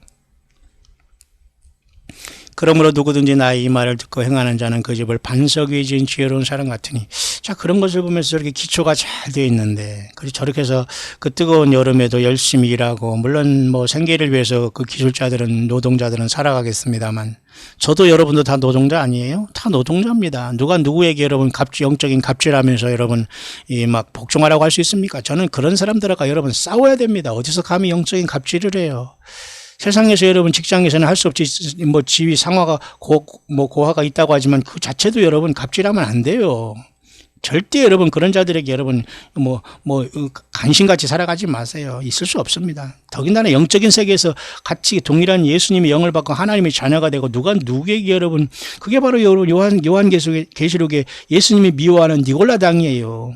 그러므로 누구든지 나의 이 말을 듣고 행하는 자는 그 집을 반석 위에 지은 지혜로운 사람 같으니. 자, 그런 것을 보면서 저렇게 기초가 잘 되어 있는데, 그리고 저렇게 해서 그 뜨거운 여름에도 열심히 일하고, 물론 생계를 위해서 그 기술자들은, 노동자들은 살아가겠습니다만, 저도 여러분도 다 노동자 아니에요? 다 노동자입니다. 누가 누구에게 여러분 영적인 갑질하면서 여러분 복종하라고 할 수 있습니까? 저는 그런 사람들과 여러분 싸워야 됩니다. 어디서 감히 영적인 갑질을 해요? 세상에서 여러분 직장에서는 할 수 없지 지위 상화가 고하가 있다고 하지만 그 자체도 여러분 갑질하면 안 돼요. 절대 여러분 그런 자들에게 여러분 간신같이 살아가지 마세요. 있을 수 없습니다. 더군다나 영적인 세계에서 같이 동일한 예수님의 영을 받고 하나님의 자녀가 되고 누구에게 여러분 그게 바로 요한계시록에 예수님이 미워하는 니골라 당이에요.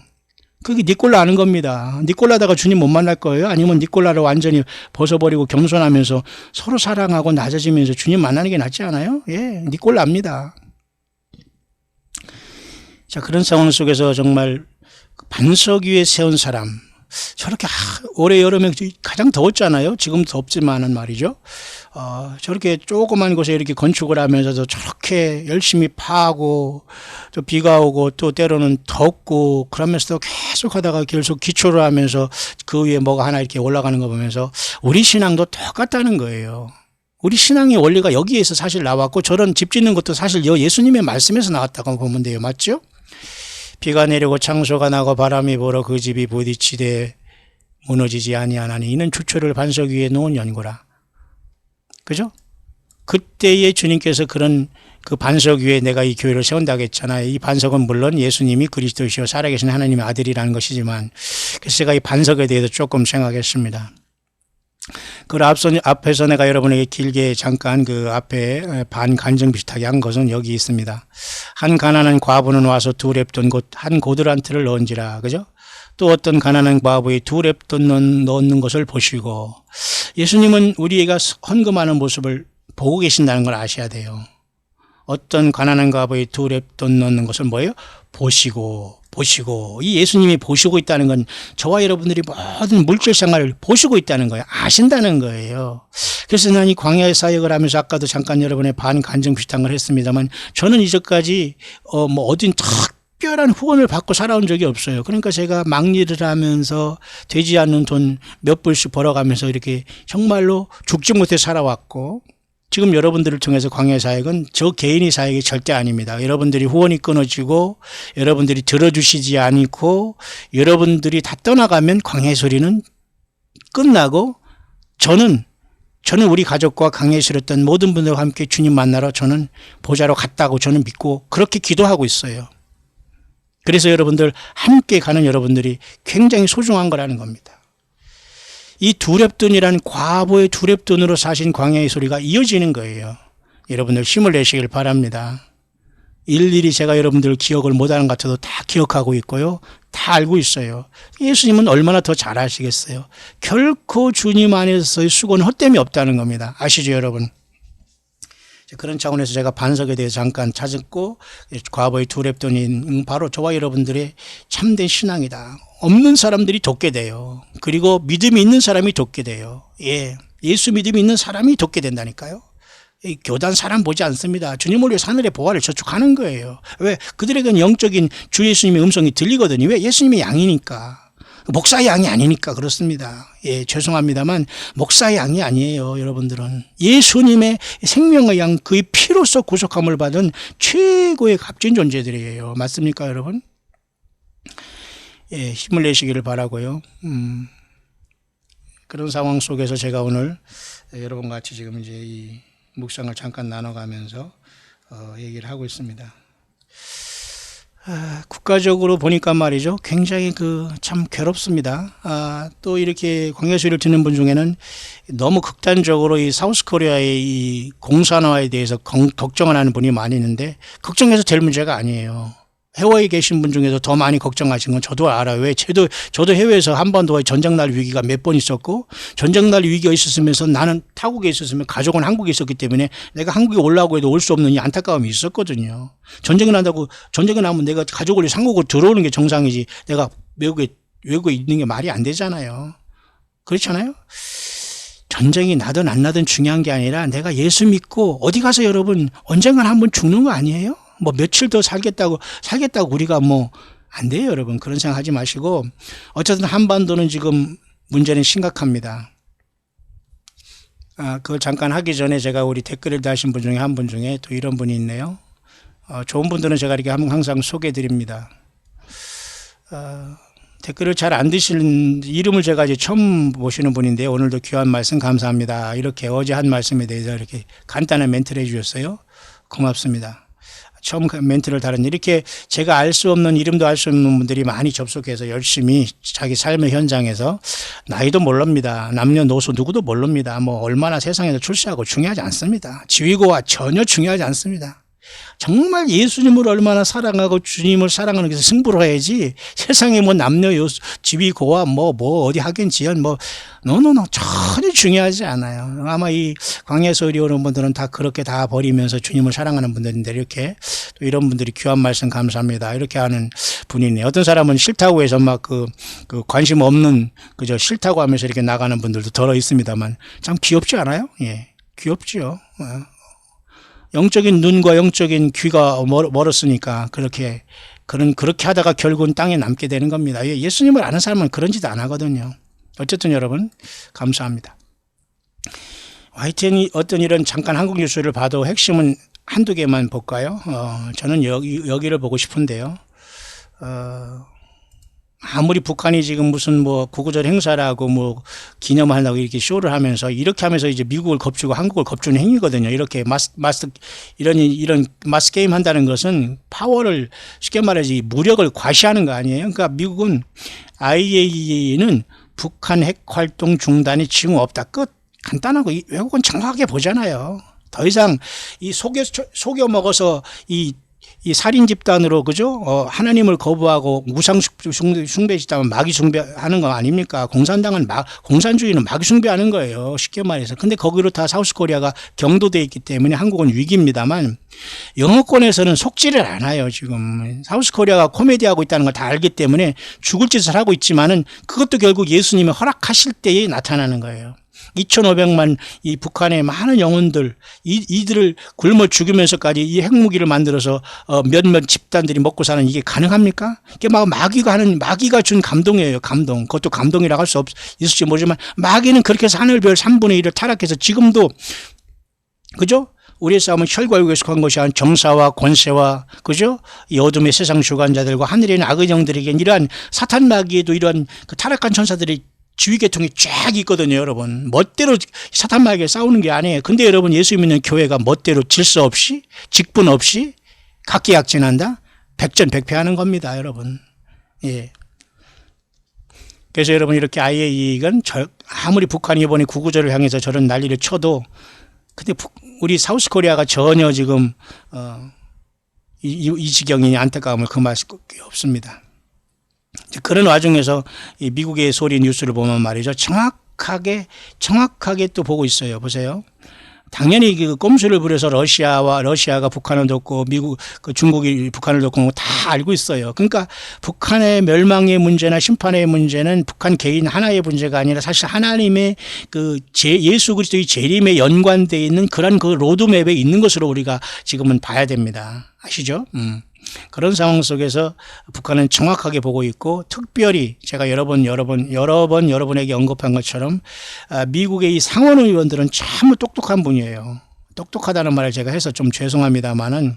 그게 니골라 아는 겁니다. 니골라다가 주님 못 만날 거예요? 아니면 니골라를 완전히 벗어버리고 겸손하면서 서로 사랑하고 낮아지면서 주님 만나는 게 낫지 않아요? 예, 니골라 압니다. 자, 그런 상황 속에서 정말 반석 위에 세운 사람, 저렇게 올해 여름에 가장 더웠잖아요. 지금 덥지만은 말이죠. 저렇게 조그만 곳에 이렇게 건축을 하면서도 저렇게 열심히 파고 또 비가 오고 또 때로는 덥고 그러면서도 계속 하다가 계속 기초를 하면서 그 위에 뭐가 하나 이렇게 올라가는 거 보면서 우리 신앙도 똑같다는 거예요. 우리 신앙의 원리가 여기에서 사실 나왔고 저런 집 짓는 것도 사실 예수님의 말씀에서 나왔다고 보면 돼요. 맞죠? 비가 내리고 창소가 나고 바람이 불어 그 집이 부딪히되 무너지지 아니하나니 이는 주초를 반석 위에 놓은 연고라. 그죠? 그때에 주님께서 그런 그 반석 위에 내가 이 교회를 세운다고 했잖아요. 이 반석은 물론 예수님이 그리스도시요 살아계신 하나님의 아들이라는 것이지만 그래서 제가 이 반석에 대해서 조금 생각했습니다. 그 앞에서 내가 여러분에게 길게 잠깐 그 앞에 반간증 비슷하게 한 것은 여기 있습니다. 한 가난한 과부는 와서 두 랩돈 곧 한 고드란트를 넣은지라. 그죠? 또 어떤 가난한 과부의 두 랩돈 넣는 것을 보시고 예수님은 우리가 헌금하는 모습을 보고 계신다는 걸 아셔야 돼요. 어떤 가난한 과부의 두 랩돈 넣는 것을 뭐예요? 보시고 이 예수님이 보시고 있다는 건 저와 여러분들이 모든 물질 생활을 보시고 있다는 거예요. 아신다는 거예요. 그래서 난 이 광야의 사역을 하면서 아까도 잠깐 여러분의 반간증 비슷한 걸 했습니다만 저는 이제까지 어딘 특별한 후원을 받고 살아온 적이 없어요. 그러니까 제가 막일을 하면서 되지 않는 돈 몇 불씩 벌어가면서 이렇게 정말로 죽지 못해 살아왔고 지금 여러분들을 통해서 광야 사역은 저 개인의 사역이 절대 아닙니다. 여러분들이 후원이 끊어지고 여러분들이 들어주시지 않고 여러분들이 다 떠나가면 광야의 소리는 끝나고 저는 우리 가족과 광야에 실었던 모든 분들과 함께 주님 만나러 저는 보좌로 갔다고 저는 믿고 그렇게 기도하고 있어요. 그래서 여러분들 함께 가는 여러분들이 굉장히 소중한 거라는 겁니다. 이 두 랩돈이란 과보의 두 랩돈으로 사신 광야의 소리가 이어지는 거예요. 여러분들 힘을 내시길 바랍니다. 일일이 제가 여러분들 기억을 못하는 것 같아도 다 기억하고 있고요. 다 알고 있어요. 예수님은 얼마나 더 잘 아시겠어요. 결코 주님 안에서의 수고는 헛됨이 없다는 겁니다. 아시죠 여러분? 그런 차원에서 제가 반석에 대해서 잠깐 찾았고 과거의 두 랩돈인 바로 저와 여러분들의 참된 신앙이다. 없는 사람들이 돕게 돼요. 그리고 믿음이 있는 사람이 돕게 돼요. 예수 믿음이 있는 사람이 돕게 된다니까요. 교단 사람 보지 않습니다. 주님을 위해 하늘의 보화를 저축하는 거예요. 왜? 그들에게는 영적인 주 예수님의 음성이 들리거든요. 왜? 예수님의 양이니까. 목사의 양이 아니니까 그렇습니다. 죄송합니다만 목사의 양이 아니에요. 여러분들은 예수님의 생명의 양 그의 피로써 구속함을 받은 최고의 값진 존재들이에요. 맞습니까 여러분? 힘을 내시기를 바라고요. 그런 상황 속에서 제가 오늘 여러분과 같이 지금 이제 이 묵상을 잠깐 나눠가면서 얘기를 하고 있습니다. 국가적으로 보니까 말이죠. 굉장히 참 괴롭습니다. 또 이렇게 광야소리를 듣는 분 중에는 너무 극단적으로 이 사우스 코리아의 이 공산화에 대해서 걱정을 하는 분이 많이 있는데 걱정해서 될 문제가 아니에요. 해외에 계신 분 중에서 더 많이 걱정하시는 건 저도 알아요. 왜? 저도 해외에서 한 번도 전쟁 날 위기가 몇 번 있었고 전쟁 날 위기가 있었으면서 나는 타국에 있었으면 가족은 한국에 있었기 때문에 내가 한국에 올라오고 해도 올 수 없는 이 안타까움이 있었거든요. 전쟁이 나면 내가 가족을 한국으로 들어오는 게 정상이지 내가 외국에 있는 게 말이 안 되잖아요. 그렇잖아요. 전쟁이 나든 안 나든 중요한 게 아니라 내가 예수 믿고 어디 가서 여러분 언젠간 한번 죽는 거 아니에요? 뭐 며칠 더 살겠다고 우리가 안 돼요, 여러분. 그런 생각 하지 마시고 어쨌든 한반도는 지금 문제는 심각합니다. 그걸 잠깐 하기 전에 제가 우리 댓글을 다신 분 중에 한 분 중에 또 이런 분이 있네요. 좋은 분들은 제가 이렇게 항상 소개해 드립니다. 댓글을 잘 안 드시는 이름을 제가 이제 처음 보시는 분인데 오늘도 귀한 말씀 감사합니다. 이렇게 어제 한 말씀에 대해서 이렇게 간단한 멘트를 해 주셨어요. 고맙습니다. 처음 멘트를 다뤘는데 이렇게 제가 알 수 없는 이름도 알 수 없는 분들이 많이 접속해서 열심히 자기 삶의 현장에서 나이도 모릅니다. 남녀노소 누구도 모릅니다. 뭐 얼마나 세상에서 출세하고 중요하지 않습니다. 지위고와 전혀 중요하지 않습니다. 정말 예수님을 얼마나 사랑하고 주님을 사랑하는 것에 승부를 해야지 세상에 뭐 남녀 지위 고와 뭐 어디 학연 지연 뭐 노노노 전혀 중요하지 않아요. 아마 이 광야에서 의리오는 분들은 다 그렇게 다 버리면서 주님을 사랑하는 분들인데 이렇게 또 이런 분들이 귀한 말씀 감사합니다. 이렇게 하는 분이네요. 어떤 사람은 싫다고 해서 막 그 관심 없는 그저 싫다고 하면서 이렇게 나가는 분들도 더러 있습니다만 참 귀엽지 않아요? 예, 귀엽지요. 영적인 눈과 영적인 귀가 멀었으니까 그렇게 하다가 결국은 땅에 남게 되는 겁니다. 예수님을 아는 사람은 그런 짓 안 하거든요. 어쨌든 여러분 감사합니다. 하여튼 어떤 이런 잠깐 한국 뉴스를 봐도 핵심은 한두 개만 볼까요? 저는 여기를 보고 싶은데요. 아무리 북한이 지금 무슨 뭐 구구절 행사라고 뭐 기념하려고 이렇게 쇼를 하면서 이렇게 하면서 이제 미국을 겁주고 한국을 겁주는 행위거든요. 이렇게 이런 마스 게임 한다는 것은 파워를 쉽게 말해서 무력을 과시하는 거 아니에요. 그러니까 미국은 IAEA는 북한 핵 활동 중단이 징후 없다. 끝. 간단하고 외국은 정확하게 보잖아요. 더 이상 이 속여 먹어서 이 살인 집단으로 그죠? 하나님을 거부하고 우상 숭배 집단은 마귀 숭배하는 거 아닙니까? 공산당은 공산주의는 마귀 숭배하는 거예요. 쉽게 말해서. 근데 거기로 다 사우스 코리아가 경도돼 있기 때문에 한국은 위기입니다만 영어권에서는 속지를 않아요. 지금 사우스 코리아가 코미디하고 있다는 걸 다 알기 때문에 죽을 짓을 하고 있지만은 그것도 결국 예수님이 허락하실 때에 나타나는 거예요. 2,500만 이 북한의 많은 영혼들 이들을 굶어 죽이면서까지 이 핵무기를 만들어서 몇몇 집단들이 먹고 사는 이게 가능합니까? 이게 막 마귀가 준 감동이에요. 감동. 그것도 감동이라고 할 수 있을지 모르지만 마귀는 그렇게 해서 하늘별 3분의 1을 타락해서 지금도 그죠? 우리의 싸움은 혈과 육에 속한 것이 아닌 정사와 권세와 그죠? 이 어둠의 세상 주관자들과 하늘에 있는 악의 영들에게 이러한 사탄 마귀에도 이러한 그 타락한 천사들이 지휘계통이 쫙 있거든요, 여러분. 멋대로 사탄 마귀에 싸우는 게 아니에요. 근데 여러분 예수 믿는 교회가 멋대로 질서 없이 직분 없이 각기약진한다? 백전백패하는 겁니다, 여러분. 예. 그래서 여러분 이렇게 IAEA가 아무리 북한이 이번에 구구절을 향해서 저런 난리를 쳐도 근데 우리 사우스 코리아가 전혀 지금 이 지경이 안타까움을 금할 수 없습니다. 그런 와중에서 이 미국의 소리 뉴스를 보면 말이죠. 정확하게 또 보고 있어요. 보세요. 당연히 그 꼼수를 부려서 러시아가 북한을 돕고 중국이 북한을 돕고 다 알고 있어요. 그러니까 북한의 멸망의 문제나 심판의 문제는 북한 개인 하나의 문제가 아니라 사실 하나님의 예수 그리스도의 재림에 연관되어 있는 그런 그 로드맵에 있는 것으로 우리가 지금은 봐야 됩니다. 아시죠? 그런 상황 속에서 북한은 정확하게 보고 있고 특별히 제가 여러 번 여러분에게 언급한 것처럼 미국의 이 상원 의원들은 참 똑똑한 분이에요. 똑똑하다는 말을 제가 해서 좀 죄송합니다만은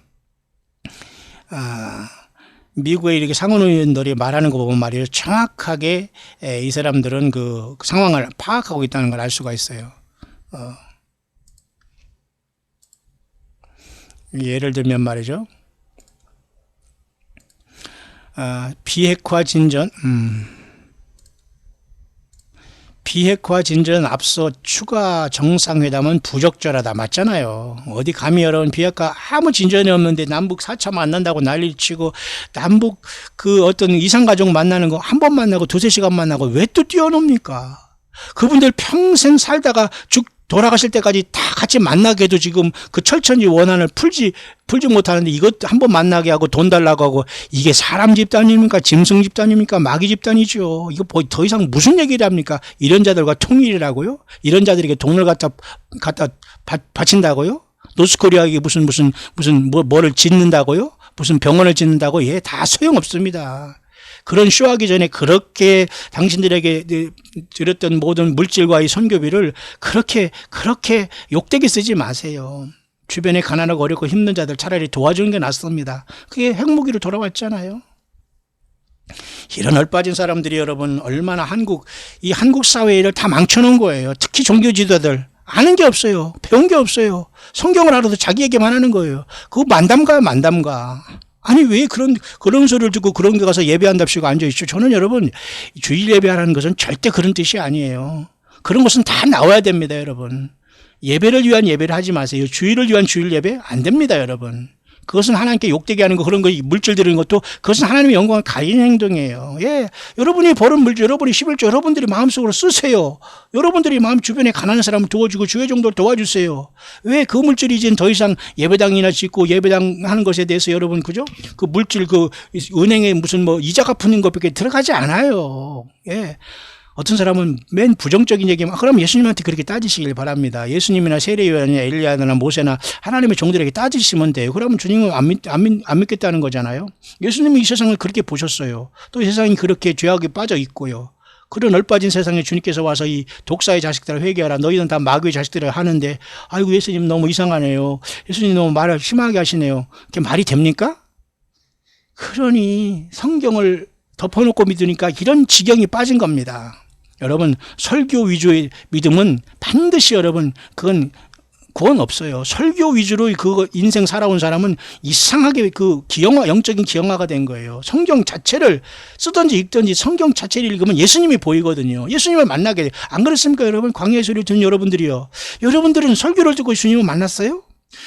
미국의 이렇게 상원 의원들이 말하는 거 보면 말이에요. 정확하게 이 사람들은 그 상황을 파악하고 있다는 걸 알 수가 있어요. 예를 들면 말이죠. 비핵화 진전, 비핵화 진전 앞서 추가 정상회담은 부적절하다. 맞잖아요. 어디 감히 여러분 비핵화 아무 진전이 없는데 남북 4차 만난다고 난리를 치고 남북 그 어떤 이상가족 만나는 거 한 번 만나고 두세 시간 만나고 왜 또 뛰어놉니까? 그분들 평생 살다가 돌아가실 때까지 다 같이 만나게 해도 지금 그 철천지 원한을 풀지 못하는데 이것 한번 만나게 하고 돈 달라고 하고 이게 사람 집단입니까? 짐승 집단입니까? 마귀 집단이죠. 이거 더 이상 무슨 얘기를 합니까? 이런 자들과 통일이라고요? 이런 자들에게 돈을 갖다 바친다고요? 노스코리아에게 뭐를 짓는다고요? 무슨 병원을 짓는다고? 예, 다 소용없습니다. 그런 쇼하기 전에 그렇게 당신들에게 드렸던 모든 물질과 이 선교비를 그렇게 욕되게 쓰지 마세요. 주변에 가난하고 어렵고 힘든 자들 차라리 도와주는 게 낫습니다. 그게 핵무기로 돌아왔잖아요. 이런 얼빠진 사람들이 여러분 얼마나 한국 사회를 다 망쳐놓은 거예요. 특히 종교 지도자들. 아는 게 없어요. 배운 게 없어요. 성경을 알아도 자기에게만 하는 거예요. 그거 만담가야 만담가. 아니 왜 그런 소리를 듣고 그런 데 가서 예배한답시고 앉아있죠. 저는 여러분 주일 예배하라는 것은 절대 그런 뜻이 아니에요. 그런 것은 다 나와야 됩니다, 여러분. 예배를 위한 예배를 하지 마세요. 주일을 위한 주일 예배 안 됩니다, 여러분. 그것은 하나님께 욕되게 하는 거, 그런 거, 물질 드리는 것도 그것은 하나님의 영광을 가리는 행동이에요. 예. 여러분이 버는 물질, 여러분이 11조, 여러분들이 마음속으로 쓰세요. 여러분들이 마음 주변에 가난한 사람을 도와주고 주의 정도를 도와주세요. 왜 그 물질이 이제 더 이상 예배당이나 짓고 예배당 하는 것에 대해서 여러분, 그죠? 그 물질, 그 은행에 무슨 뭐 이자가 푸는 것밖에 들어가지 않아요. 예. 어떤 사람은 맨 부정적인 얘기만 그럼 예수님한테 그렇게 따지시길 바랍니다. 예수님이나 세례요한이나 엘리야나 모세나 하나님의 종들에게 따지시면 돼요. 그러면 주님은 안 믿겠다는 거잖아요. 예수님이 이 세상을 그렇게 보셨어요. 또 이 세상이 그렇게 죄악에 빠져 있고요. 그런 얼빠진 세상에 주님께서 와서 이 독사의 자식들을 회개하라. 너희는 다 마귀의 자식들을 하는데 아이고 예수님 너무 이상하네요. 예수님 너무 말을 심하게 하시네요. 그게 말이 됩니까? 그러니 성경을 덮어놓고 믿으니까 이런 지경이 빠진 겁니다. 여러분 설교 위주의 믿음은 반드시 여러분 그건 없어요. 설교 위주로 그 인생 살아온 사람은 이상하게 그 영적인 기형아가 된 거예요. 성경 자체를 쓰든지 읽든지 성경 자체를 읽으면 예수님이 보이거든요. 예수님을 만나게 돼요. 안 그렇습니까 여러분? 광야의 소리를 듣는 여러분들이요. 여러분들은 설교를 듣고 예수님을 만났어요?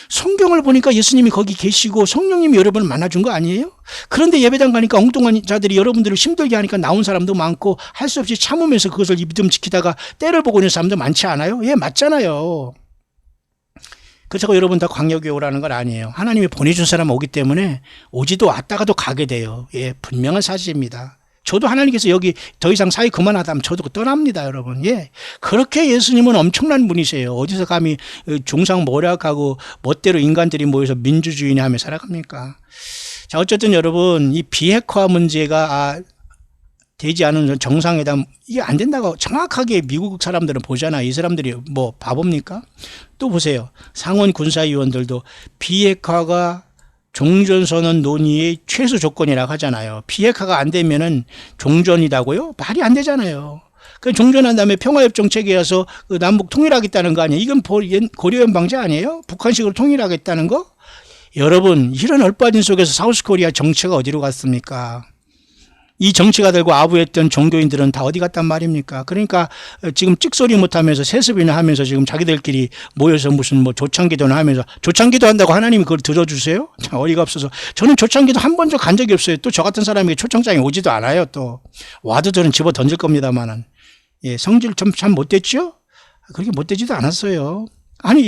성경을 보니까 예수님이 거기 계시고 성령님이 여러분을 만나준 거 아니에요? 그런데 예배당 가니까 엉뚱한 자들이 여러분들을 힘들게 하니까 나온 사람도 많고 할 수 없이 참으면서 그것을 믿음 지키다가 때를 보고 있는 사람도 많지 않아요? 예, 맞잖아요. 그렇다고 여러분 다 광야교회 오라는 건 아니에요. 하나님이 보내준 사람 오기 때문에 오지도 왔다가도 가게 돼요. 예, 분명한 사실입니다. 저도 하나님께서 여기 더 이상 사회 그만하다면 저도 떠납니다, 여러분. 예. 그렇게 예수님은 엄청난 분이세요. 어디서 감히 중상 모략하고 멋대로 인간들이 모여서 민주주의냐 하며 살아갑니까? 자, 어쨌든 여러분, 이 비핵화 문제가 되지 않은 정상회담, 이게 안 된다고 정확하게 미국 사람들은 보잖아. 이 사람들이 뭐 바보입니까? 또 보세요. 상원 군사위원들도 비핵화가 종전선언 논의의 최소 조건이라고 하잖아요. 비핵화가 안 되면은 종전이라고요? 말이 안 되잖아요. 그 종전한 다음에 평화협정 체계에서 그 남북 통일하겠다는 거 아니에요? 이건 고려연 방제 아니에요? 북한식으로 통일하겠다는 거? 여러분, 이런 얼빠진 속에서 사우스코리아 정치가 어디로 갔습니까? 이 정치가들과 아부했던 종교인들은 다 어디 갔단 말입니까? 그러니까 지금 찍소리 못하면서 세습이나 하면서 지금 자기들끼리 모여서 무슨 뭐 조창기도나 하면서 조창기도 한다고 하나님이 그걸 들어주세요? 참 어이가 없어서 저는 조창기도 한 번도 간 적이 없어요. 또 저 같은 사람에게 초청장이 오지도 않아요. 또 와도 저는 집어 던질 겁니다만은 예, 성질 참 못됐죠? 그렇게 못되지도 않았어요. 아니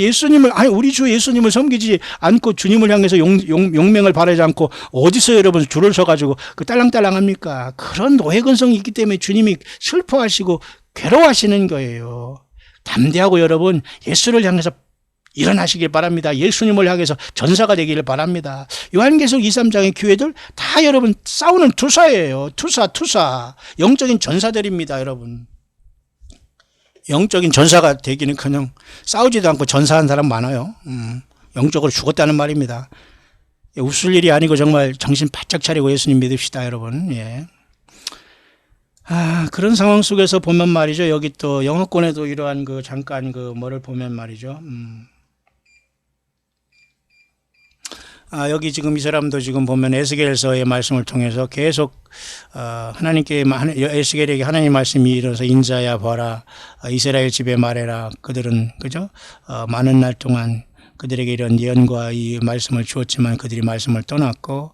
우리 주 예수님을 섬기지 않고 주님을 향해서 용맹을 바라지 않고 어디서 여러분 줄을 서가지고 그 딸랑딸랑합니까? 그런 노예근성이 있기 때문에 주님이 슬퍼하시고 괴로워하시는 거예요. 담대하고 여러분 예수를 향해서 일어나시길 바랍니다. 예수님을 향해서 전사가 되기를 바랍니다. 요한계시록 2~3장의 교회들 다 여러분 싸우는 투사예요. 투사. 영적인 전사들입니다, 여러분. 영적인 전사가 되기는커녕 싸우지도 않고 전사한 사람 많아요. 영적으로 죽었다는 말입니다. 웃을 일이 아니고 정말 정신 바짝 차리고 예수님 믿읍시다, 여러분. 예. 그런 상황 속에서 보면 말이죠. 여기 또 영어권에도 이러한 잠깐 뭐를 보면 말이죠. 여기 지금 이 사람도 지금 보면 에스겔서의 말씀을 통해서 계속 하나님께 에스겔에게 하나님 말씀이 이르러서 인자야 봐라 이스라엘 집에 말해라 그들은 그죠 많은 날 동안 그들에게 이런 예언과 이 말씀을 주었지만 그들이 말씀을 떠났고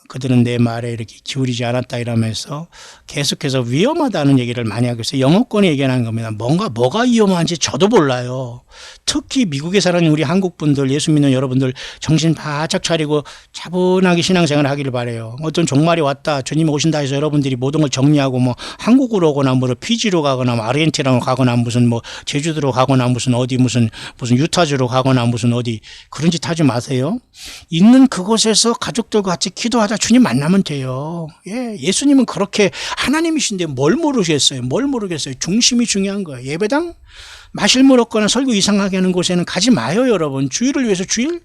그들은 내 말에 이렇게 기울이지 않았다 이러면서 계속해서 위험하다는 얘기를 많이 하고 있어요. 영어권에 얘기하는 겁니다. 뭐가 위험한지 저도 몰라요. 특히 미국에 사는 우리 한국 분들, 예수 믿는 여러분들 정신 바짝 차리고 차분하게 신앙생활을 하기를 바래요. 어떤 종말이 왔다, 주님이 오신다 해서 여러분들이 모든 걸 정리하고 뭐 한국으로 오거나 뭐 피지로 가거나 뭐 아르헨티나로 가거나 무슨 뭐 제주도로 가거나 무슨 어디 무슨 유타주로 가거나 무슨 어디 그런 짓 하지 마세요. 있는 그곳에서 가족들과 같이 기도하다 주님 만나면 돼요. 예, 예수님은 그렇게 하나님이신데 뭘 모르겠어요. 중심이 중요한 거예요. 예배당 마실 물 없거나 설교 이상하게 하는 곳에는 가지 마요, 여러분. 주일을 위해서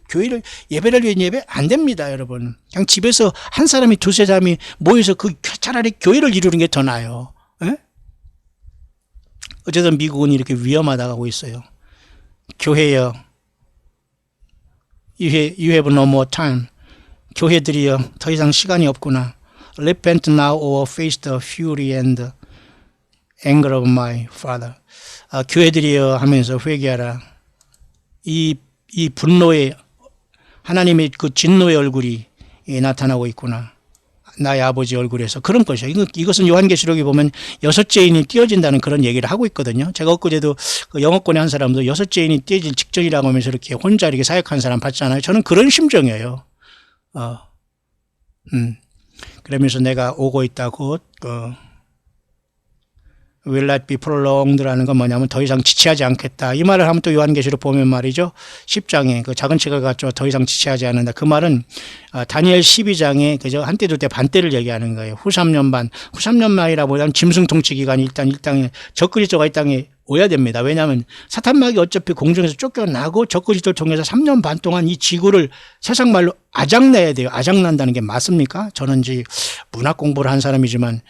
교회를 예배를 위한 예배 안 됩니다, 여러분. 그냥 집에서 한 사람이 두세 사람이 모여서 차라리 교회를 이루는 게 더 나아요. 예? 어쨌든 미국은 이렇게 위험하다고 하고 있어요. 교회여, you have no more time. 교회들이여, 더 이상 시간이 없구나. Repent now or face the fury and anger of my father. 교회들이여 하면서 회개하라. 이 분노의, 하나님의 그 진노의 얼굴이 나타나고 있구나. 나의 아버지 얼굴에서. 그런 것이죠. 이것은 요한계시록에 보면 6째 인이 띄어진다는 그런 얘기를 하고 있거든요. 제가 엊그제도 그 영어권의 한 사람도 6째 인이 띄어질 직전이라고 하면서 이렇게 혼자 이렇게 사역한 사람 봤잖아요. 저는 그런 심정이에요. 그러면서 내가 오고 있다고, will not be prolonged라는 건 뭐냐면 더 이상 지체하지 않겠다. 이 말을 하면 또 요한계시록 보면 말이죠. 10장에 그 작은 책을 갖죠. 더 이상 지체하지 않는다. 그 말은 다니엘 12장에 그저 한때 둘 때 반때를 얘기하는 거예요. 후 3년 반. 후 3년 만이라고 하면 짐승 통치 기간이 일단 이 땅에 적그리스도가 이 땅에 오야 됩니다. 왜냐하면 사탄마귀 어차피 공중에서 쫓겨나고 적그리스도를 통해서 3년 반 동안 이 지구를 세상 말로 아작내야 돼요. 아작난다는 게 맞습니까? 저는 이제 문학 공부를 한 사람이지만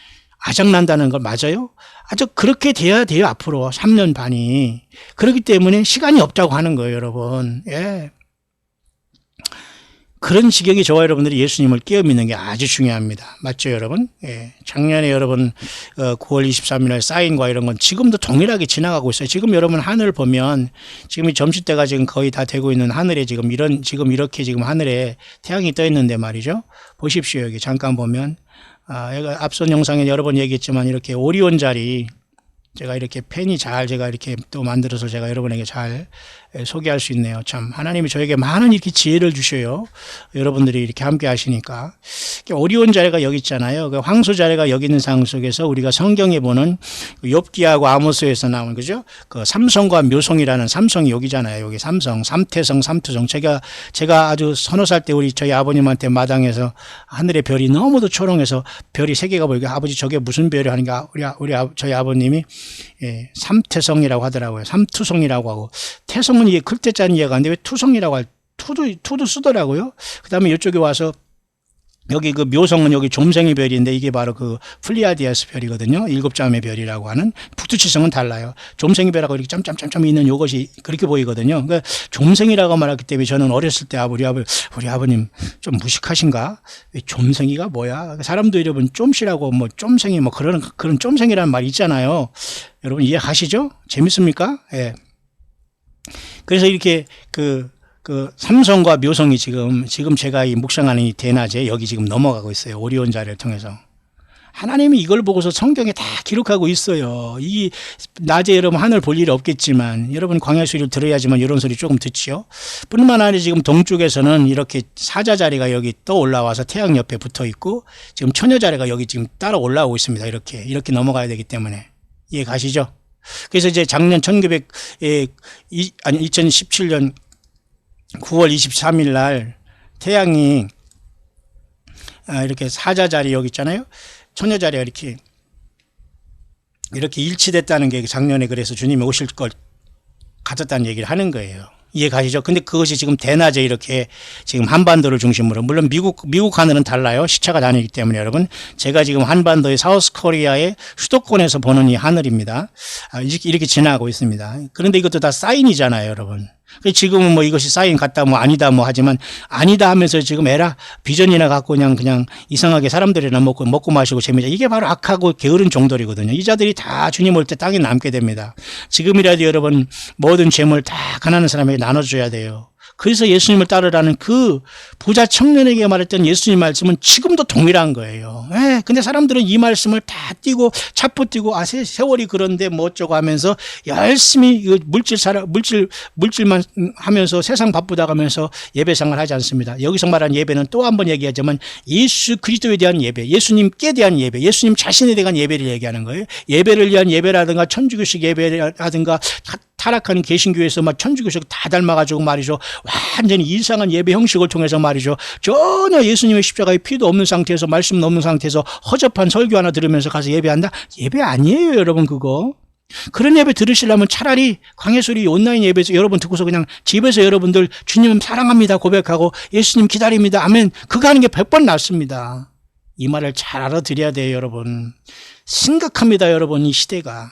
아작난다는 걸 맞아요? 아주 그렇게 돼야 돼요. 앞으로 3년 반이. 그렇기 때문에 시간이 없다고 하는 거예요, 여러분. 예. 그런 지경이 저와 여러분들이 예수님을 깨어 믿는 게 아주 중요합니다. 맞죠, 여러분? 예. 작년에 여러분 9월 23일 날 사인과 이런 건 지금도 동일하게 지나가고 있어요. 지금 여러분 하늘 보면 지금 이 점심때가 지금 거의 다 되고 있는 하늘에 지금 이렇게 지금 하늘에 태양이 떠 있는데 말이죠. 보십시오. 여기 잠깐 보면 여기 앞선 영상에 여러 번 얘기했지만 이렇게 오리온 자리 제가 이렇게 펜이 제가 이렇게 또 만들어서 제가 여러분에게 잘 소개할 수 있네요. 참 하나님이 저에게 많은 이렇게 지혜를 주셔요. 여러분들이 이렇게 함께 하시니까. 오리온 자리가 여기 있잖아요. 그 황소 자리가 여기 있는 상황 속에서 우리가 성경에 보는 욥기하고 아모스에서 나온 그죠? 그 삼성과 묘성이라는 삼성이 여기잖아요. 여기 삼성, 삼태성, 삼투성. 제가 아주 30살 때 저희 아버님한테 마당에서 하늘의 별이 너무도 초롱해서 별이 3개가 보이고 아버지 저게 무슨 별이 하는가 저희 아버님이 삼태성이라고 하더라고요. 삼투성이라고 하고 태성은 이게 글자자는 이해가 안 돼. 왜 투성이라고 투도 쓰더라고요. 그 다음에 이쪽에 와서 여기 그 묘성은 여기 좀생이 별인데 이게 바로 그 플리아디아스 별이거든요. 7점의 별이라고 하는. 북두칠성은 달라요. 좀생이 별하고 이렇게 점점점점 있는 요것이 그렇게 보이거든요. 그러니까 좀생이라고 말하기 때문에 저는 어렸을 때 우리 아버님 좀 무식하신가? 왜 좀생이가 뭐야? 사람도 여러분 좀씨라고 뭐 좀생이 뭐 그런 좀생이라는 말이 있잖아요. 여러분 이해하시죠? 재밌습니까? 예. 그래서 이렇게 그 삼성과 묘성이 지금 제가 이 묵상하는 이 대낮에 여기 지금 넘어가고 있어요. 오리온 자리를 통해서. 하나님이 이걸 보고서 성경에 다 기록하고 있어요. 이 낮에 여러분 하늘 볼 일이 없겠지만 여러분 광야 소리를 들어야지만 이런 소리 조금 듣지요. 뿐만 아니라 지금 동쪽에서는 이렇게 사자 자리가 여기 또 올라와서 태양 옆에 붙어 있고 지금 처녀 자리가 여기 지금 따라 올라오고 있습니다. 이렇게 넘어가야 되기 때문에. 이해 가시죠? 그래서 이제 작년 2017년 9월 23일 날 태양이 이렇게 사자 자리 여기 있잖아요. 처녀 자리가 이렇게 일치됐다는 게 작년에 그래서 주님이 오실 걸 같았다는 얘기를 하는 거예요. 이해 가시죠? 근데 그것이 지금 대낮에 이렇게 지금 한반도를 중심으로, 물론 미국 하늘은 달라요. 시차가 다르기 때문에 여러분. 제가 지금 한반도의 사우스 코리아의 수도권에서 보는 이 하늘입니다. 이렇게 지나가고 있습니다. 그런데 이것도 다 사인이잖아요, 여러분. 지금은 뭐 이것이 사인 같다 뭐 아니다 뭐 하지만 아니다 하면서 지금 비전이나 갖고 그냥 이상하게 사람들이나 먹고 마시고 재미자. 이게 바로 악하고 게으른 종들이거든요. 이 자들이 다 주님 올 때 땅에 남게 됩니다. 지금이라도 여러분 모든 재물 다 가난한 사람에게 나눠줘야 돼요. 그래서 예수님을 따르라는 그 부자 청년에게 말했던 예수님 말씀은 지금도 동일한 거예요. 근데 사람들은 이 말씀을 다 띄고 차포 띄고 세월이 그런데 뭐 어쩌고 하면서 열심히 물질만 하면서 세상 바쁘다 하면서 예배상을 하지 않습니다. 여기서 말하는 예배는 또 한 번 얘기하자면 예수 그리스도에 대한 예배, 예수님께 대한 예배, 예수님 자신에 대한 예배를 얘기하는 거예요. 예배를 위한 예배라든가 천주교식 예배라든가 타락한 개신교에서 막 천주교식 다 닮아가지고 말이죠. 완전히 이상한 예배 형식을 통해서 말이죠. 전혀 예수님의 십자가의 피도 없는 상태에서 말씀도 없는 상태에서 허접한 설교 하나 들으면서 가서 예배한다? 예배 아니에요, 여러분 그거. 그런 예배 들으시려면 차라리 광해소리 온라인 예배에서 여러분 듣고서 그냥 집에서 여러분들 주님 사랑합니다 고백하고 예수님 기다립니다. 아멘. 그거 하는 게 100번 낫습니다. 이 말을 잘 알아들어야 돼요, 여러분. 심각합니다, 여러분, 이 시대가.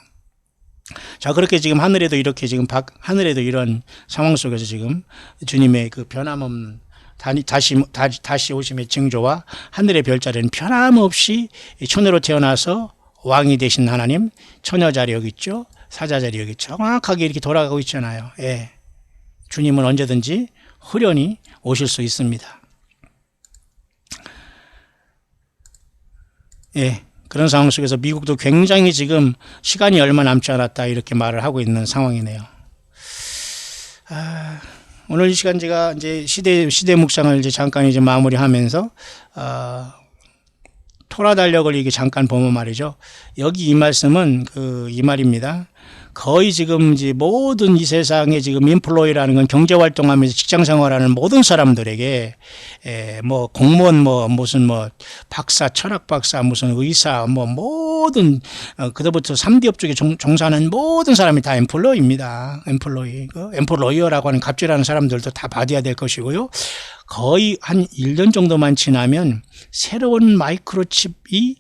자, 그렇게 지금 하늘에도 이렇게 지금 하늘에도 이런 상황 속에서 지금 주님의 그 변함없는 다시 오심의 징조와 하늘의 별자리는 변함없이 처녀로 태어나서 왕이 되신 하나님, 처녀 자리 여기 있죠. 사자 자리 여기 정확하게 이렇게 돌아가고 있잖아요. 예. 주님은 언제든지 후련히 오실 수 있습니다. 예. 그런 상황 속에서 미국도 굉장히 지금 시간이 얼마 남지 않았다 이렇게 말을 하고 있는 상황이네요. 오늘 이 시간 제가 이제 시대 묵상을 이제 잠깐 이제 마무리하면서 토라 달력을 이게 잠깐 보면 말이죠. 여기 이 말씀은 이 말입니다. 거의 지금 이제 모든 이 세상에 지금 인플로이라는 건 경제 활동하면서 직장 생활하는 모든 사람들에게 뭐 공무원 무슨 박사, 철학 박사, 무슨 의사 모든 그때부터 3D 업종에 종사하는 모든 사람이 다 엠플로이입니다. 엠플로이어라고 하는 갑질하는 사람들도 다 받아야 될 것이고요. 거의 한 1년 정도만 지나면 새로운 마이크로칩이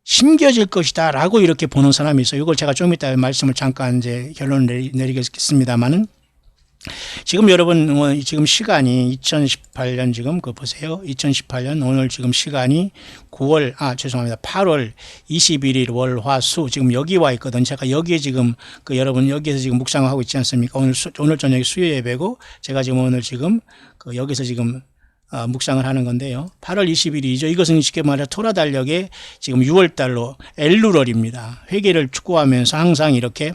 심겨질 것이다 라고 이렇게 보는 사람이 있어요. 이걸 제가 좀 이따 말씀을 잠깐 이제 결론을 내리겠습니다만은, 지금 여러분 지금 시간이 2018년 지금 보세요. 2018년 오늘 지금 시간이 8월 21일 월화수 지금 여기 와 있거든. 제가 여기에 지금 여러분 여기에서 지금 묵상하고 있지 않습니까? 오늘 저녁에 수요 예배고 제가 지금 오늘 지금 여기서 지금 묵상을 하는 건데요. 8월 20일이죠. 이것은 쉽게 말해 토라 달력의 지금 6월달로 엘루럴입니다. 회개를 축구하면서 항상 이렇게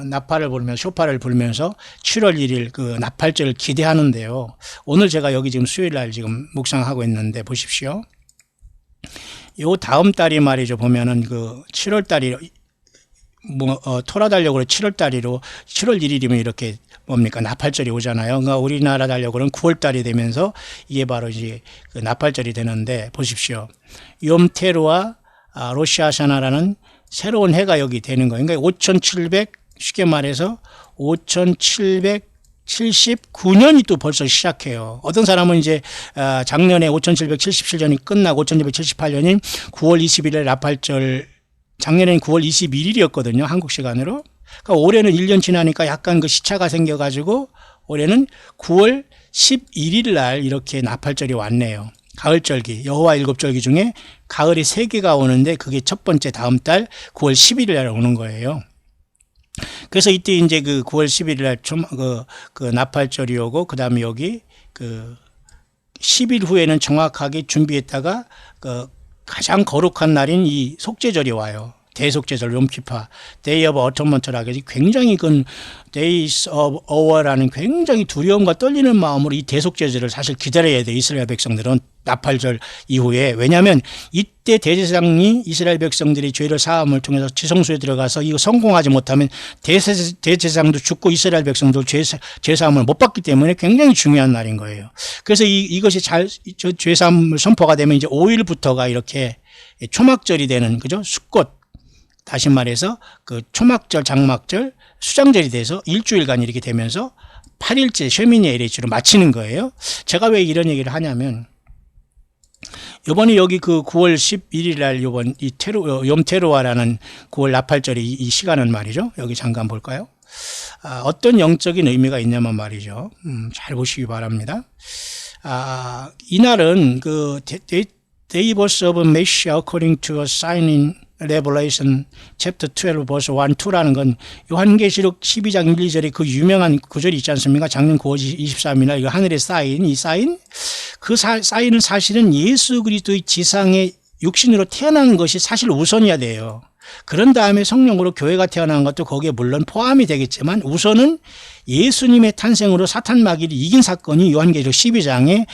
나팔을 불면서 쇼파를 불면서 7월 1일 나팔절을 기대하는데요. 오늘 제가 여기 지금 수요일날 지금 묵상하고 있는데 보십시오. 요 다음 달이 말이죠. 보면은 7월 달이 토라 달력으로 7월 달이로 7월 1일이면 이렇게 나팔절이 오잖아요. 그러니까 우리나라 달력으로는 9월 달이 되면서 이게 바로 이제 나팔절이 되는데 보십시오. 욤테루와 로시아샤나라는 새로운 해가 여기 되는 거예요. 그러니까 5700 쉽게 말해서 5779년이 또 벌써 시작해요. 어떤 사람은 이제 작년에 5777년이 끝나고 5778년인 9월 21일 나팔절, 작년에는 9월 21일이었거든요. 한국 시간으로. 그러니까 올해는 1년 지나니까 약간 시차가 생겨가지고 올해는 9월 11일 날 이렇게 나팔절이 왔네요. 가을절기, 여호와 일곱절기 중에 가을이 3개가 오는데 그게 첫 번째 다음 달 9월 11일 날 오는 거예요. 그래서 이때 이제 9월 11일 날 나팔절이 오고 그 다음에 여기 10일 후에는 정확하게 준비했다가 가장 거룩한 날인 이 속죄절이 와요. 대속죄절, 욤키파, Day of Atonement라고 해서 굉장히 Days of Awe라는 굉장히 두려움과 떨리는 마음으로 이 대속죄절을 사실 기다려야 돼요. 이스라엘 백성들은 나팔절 이후에. 왜냐하면 이때 대제사장이 이스라엘 백성들이 죄를 사함을 통해서 지성소에 들어가서 이거 성공하지 못하면 대제사장도 죽고 이스라엘 백성도 죄사함을 못 받기 때문에 굉장히 중요한 날인 거예요. 그래서 이것이 죄사함을 선포가 되면 이제 5일부터가 이렇게 초막절이 되는, 그죠? 수꽃. 다시 말해서 초막절, 장막절, 수장절이 돼서 일주일간 이렇게 되면서 8일째 쉐미니 LH로 마치는 거예요. 제가 왜 이런 얘기를 하냐면, 요번에 여기 9월 11일 날 요번 이 욤테루아라는 9월 나팔절이 이 시간은 말이죠. 여기 잠깐 볼까요? 어떤 영적인 의미가 있냐면 말이죠. 잘 보시기 바랍니다. 이날은 Day birth of Messiah according to a sign in Revelation chapter 12 verse 1, 2라는 건 요한계시록 12장 1, 2절에 그 유명한 구절이 있지 않습니까? 작년 9월 23일 날 이거 하늘에 쌓인 이 사인, 사인은 사실은 예수 그리스도의 지상에 육신으로 태어나는 것이 사실 우선이어야 돼요. 그런 다음에 성령으로 교회가 태어나는 것도 거기에 물론 포함이 되겠지만 우선은 예수님의 탄생으로 사탄 마귀를 이긴 사건이 요한계시록 12장에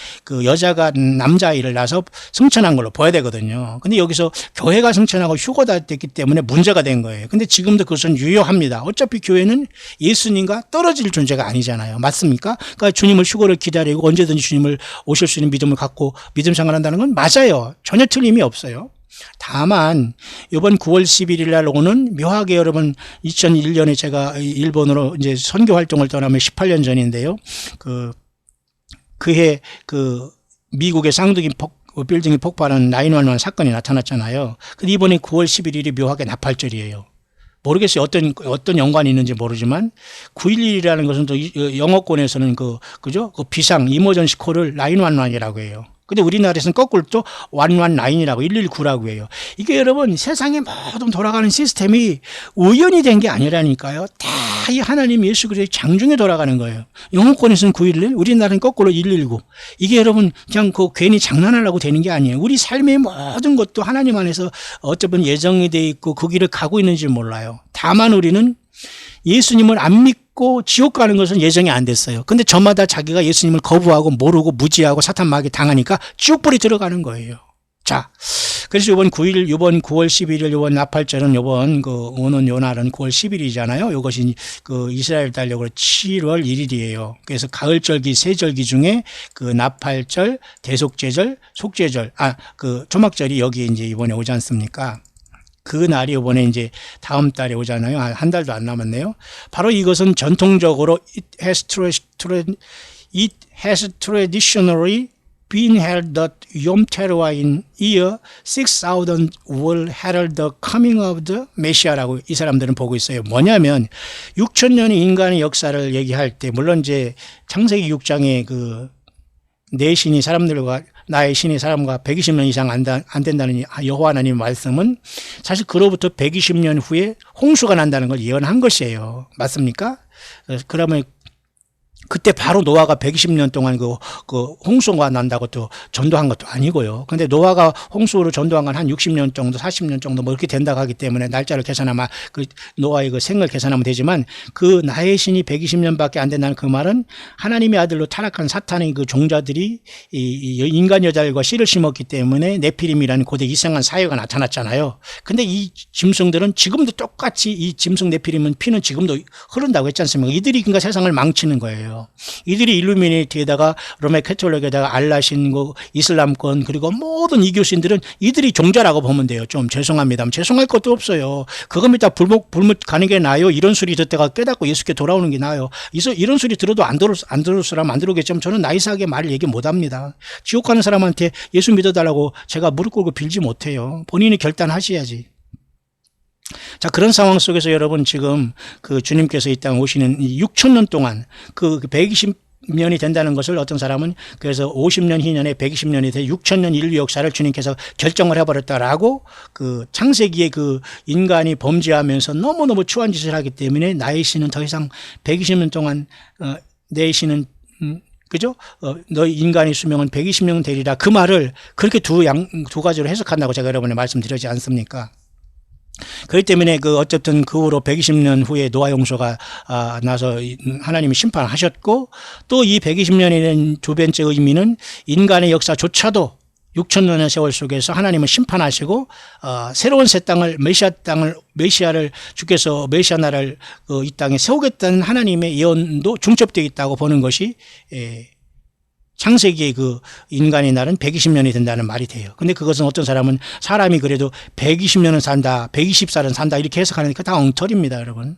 여자가 남자아이를 낳아서 승천한 걸로 보여야 되거든요. 근데 여기서 교회가 승천하고 휴거가 됐기 때문에 문제가 된 거예요. 근데 지금도 그것은 유효합니다. 어차피 교회는 예수님과 떨어질 존재가 아니잖아요. 맞습니까? 그러니까 주님을 휴거를 기다리고 언제든지 주님을 오실 수 있는 믿음을 갖고 믿음 생활한다는 건 맞아요. 전혀 틀림이 없어요. 다만 이번 9월 11일 날 오는 묘하게 여러분 2001년에 제가 일본으로 이제 선교 활동을 떠나면 18년 전인데요. 그해 미국의 쌍둥이 빌딩이 폭발한 911 사건이 나타났잖아요. 근데 이번에 9월 11일이 묘하게 나팔절이에요. 모르겠어요. 어떤 연관이 있는지 모르지만 911이라는 것은 또 영어권에서는 그죠? 그 비상 이머전시 콜을 911이라고 해요. 근데 우리나라에서는 거꾸로 또 119이라고 119라고 해요. 이게 여러분 세상의 모든 돌아가는 시스템이 우연이 된 게 아니라니까요. 다 이 하나님 예수 그리스도의 장중에 돌아가는 거예요. 영어권에서는 911, 우리나라는 거꾸로 119. 이게 여러분 그냥 괜히 장난하려고 되는 게 아니에요. 우리 삶의 모든 것도 하나님 안에서 어쩌면 예정이 돼 있고 그 길을 가고 있는지 몰라요. 다만 우리는 예수님을 안 믿고 지옥 가는 것은 예정이 안 됐어요. 근데 저마다 자기가 예수님을 거부하고 모르고 무지하고 사탄 마귀 당하니까 지옥불이 들어가는 거예요. 자, 그래서 이번 9월 11일 이번 나팔절은 이번 오는 요 날은 9월 10일이잖아요. 이것이 이스라엘 달력으로 7월 1일이에요. 그래서 가을절기 세 절기 중에 나팔절, 대속제절, 속제절, 초막절이 여기 이제 이번에 오지 않습니까? 그 날이 이번에 이제 다음 달에 오잖아요. 한 달도 안 남았네요. 바로 이것은 전통적으로 it has traditionally been held that Yom Teruah in year 6000 will herald the coming of the Messiah라고 이 사람들은 보고 있어요. 뭐냐면 6000년의 인간의 역사를 얘기할 때 물론 이제 창세기 6장에 내 신이 사람들과 나의 신이 사람과 120년 이상 안 된다는 여호와 하나님의 말씀은 사실 그로부터 120년 후에 홍수가 난다는 걸 예언한 것이에요. 맞습니까? 그러면 그때 바로 노아가 120년 동안 홍수가 난다고 또 전도한 것도 아니고요. 근데 노아가 홍수로 전도한 건 한 60년 정도, 40년 정도 뭐 이렇게 된다고 하기 때문에 날짜를 계산하면 노아의 생을 계산하면 되지만 나의 신이 120년밖에 안 된다는 그 말은 하나님의 아들로 타락한 사탄의 종자들이 인간 여자들과 씨를 심었기 때문에 네피림이라는 고대 이상한 사회가 나타났잖아요. 근데 이 짐승들은 지금도 똑같이 이 짐승 네피림은 피는 지금도 흐른다고 했지 않습니까? 이들이 그러니까 세상을 망치는 거예요. 이들이 일루미네이트에다가 로마 캐톨릭에다가 알라신 이슬람권 그리고 모든 이교신들은 이들이 종자라고 보면 돼요. 좀 죄송합니다. 죄송할 것도 없어요. 그거 믿다 불못 가는 게 나아요. 이런 소리 듣다가 깨닫고 예수께 돌아오는 게 나아요. 이런 소리 들어도 안 들을 사람 안 들으겠지만 저는 나이스하게 말을 얘기 못합니다. 지옥 가는 사람한테 예수 믿어달라고 제가 무릎 꿇고 빌지 못해요. 본인이 결단하셔야지. 자, 그런 상황 속에서 여러분 지금 주님께서 이 땅에 오시는 6,000년 동안 120년이 된다는 것을 어떤 사람은 그래서 50년 희년에 120년이 돼 6,000년 인류 역사를 주님께서 결정을 해버렸다라고 창세기에 인간이 범죄하면서 너무너무 추한 짓을 하기 때문에 나의 신은 더 이상 120년 동안 내 신은 그죠? 너희 인간의 수명은 120년 되리라. 그 말을 그렇게 두 가지로 해석한다고 제가 여러분에 말씀드리지 않습니까? 그렇기 때문에 어쨌든 그 후로 120년 후에 노아 용서가 나서 하나님이 심판하셨고 또 이 120년이 된 두 번째 의미는 인간의 역사조차도 6,000년의 세월 속에서 하나님은 심판하시고 새로운 새 땅을 메시아를 주께서 메시아 나라를 이 땅에 세우겠다는 하나님의 예언도 중첩되어 있다고 보는 것이 창세기의 인간의 날은 120년이 된다는 말이 돼요. 근데 그것은 어떤 사람은 사람이 그래도 120년은 산다, 120살은 산다 이렇게 해석하니까 다 엉터리입니다, 여러분.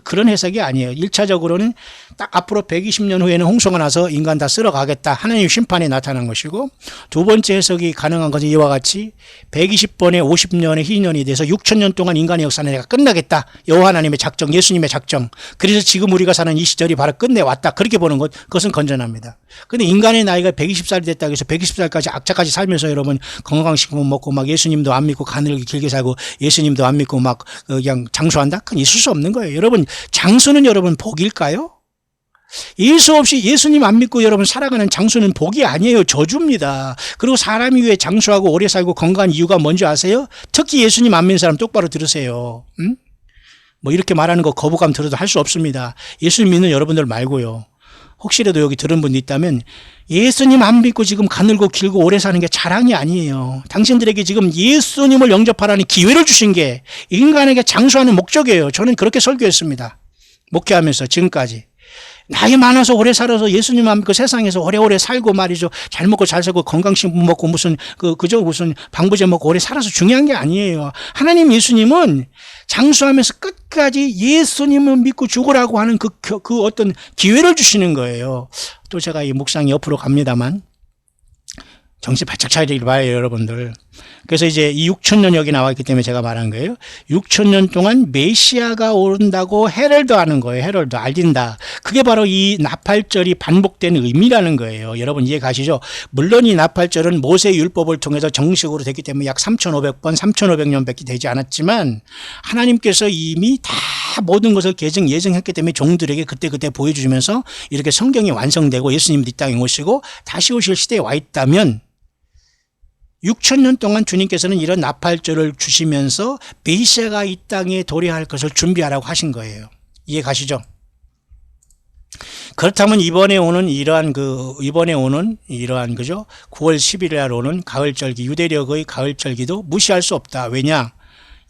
그런 해석이 아니에요. 1차적으로는 딱 앞으로 120년 후에는 홍수가 나서 인간 다 쓸어가겠다. 하나님의 심판이 나타난 것이고 두 번째 해석이 가능한 것은 이와 같이 120번에 50년의 희년이 돼서 6,000년 동안 인간의 역사는 내가 끝나겠다. 여호와 하나님의 작정, 예수님의 작정. 그래서 지금 우리가 사는 이 시절이 바로 끝내왔다. 그렇게 보는 것, 그것은 건전합니다. 근데 인간의 나이가 120살이 됐다고 해서 120살까지 악착까지 살면서 여러분 건강식품 먹고 막 예수님도 안 믿고 가늘게 길게 살고 예수님도 안 믿고 막 그냥 장수한다? 그건 있을 수 없는 거예요. 여러분 장수는 여러분 복일까요? 예수 없이 예수님 안 믿고 여러분 살아가는 장수는 복이 아니에요. 저주입니다. 그리고 사람이 왜 장수하고 오래 살고 건강한 이유가 뭔지 아세요? 특히 예수님 안 믿는 사람 똑바로 들으세요. 뭐 이렇게 말하는 거 거부감 들어도 할 수 없습니다. 예수님 믿는 여러분들 말고요. 혹시라도 여기 들은 분이 있다면 예수님 안 믿고 지금 가늘고 길고 오래 사는 게 자랑이 아니에요. 당신들에게 지금 예수님을 영접하라는 기회를 주신 게 인간에게 장수하는 목적이에요. 저는 그렇게 설교했습니다. 목회하면서 지금까지. 나이 많아서 오래 살아서 예수님 안 믿고 세상에서 오래오래 살고 말이죠. 잘 먹고 잘 살고 건강식품 먹고 무슨 무슨 방부제 먹고 오래 살아서 중요한 게 아니에요. 하나님 예수님은 장수하면서 끝까지 예수님을 믿고 죽으라고 하는 그 어떤 기회를 주시는 거예요. 또 제가 이 묵상이 옆으로 갑니다만 정신 바짝 차리길 바라요, 여러분들. 그래서 이제 이 6,000년 여기 나와 있기 때문에 제가 말한 거예요. 6,000년 동안 메시아가 오른다고 헤럴드 하는 거예요. 헤럴드, 알린다. 그게 바로 이 나팔절이 반복되는 의미라는 거예요. 여러분 이해 가시죠? 물론 이 나팔절은 모세 율법을 통해서 정식으로 됐기 때문에 약 3,500번, 3,500년밖에 되지 않았지만 하나님께서 이미 다 모든 것을 예정했기 때문에 종들에게 그때그때 보여주면서 이렇게 성경이 완성되고 예수님도 이 땅에 오시고 다시 오실 시대에 와 있다면 6,000년 동안 주님께서는 이런 나팔절을 주시면서 메시아가 이 땅에 도래할 것을 준비하라고 하신 거예요. 이해 가시죠? 그렇다면 이번에 오는 이러한 그죠? 9월 10일 날 오는 가을절기, 유대력의 가을절기도 무시할 수 없다. 왜냐?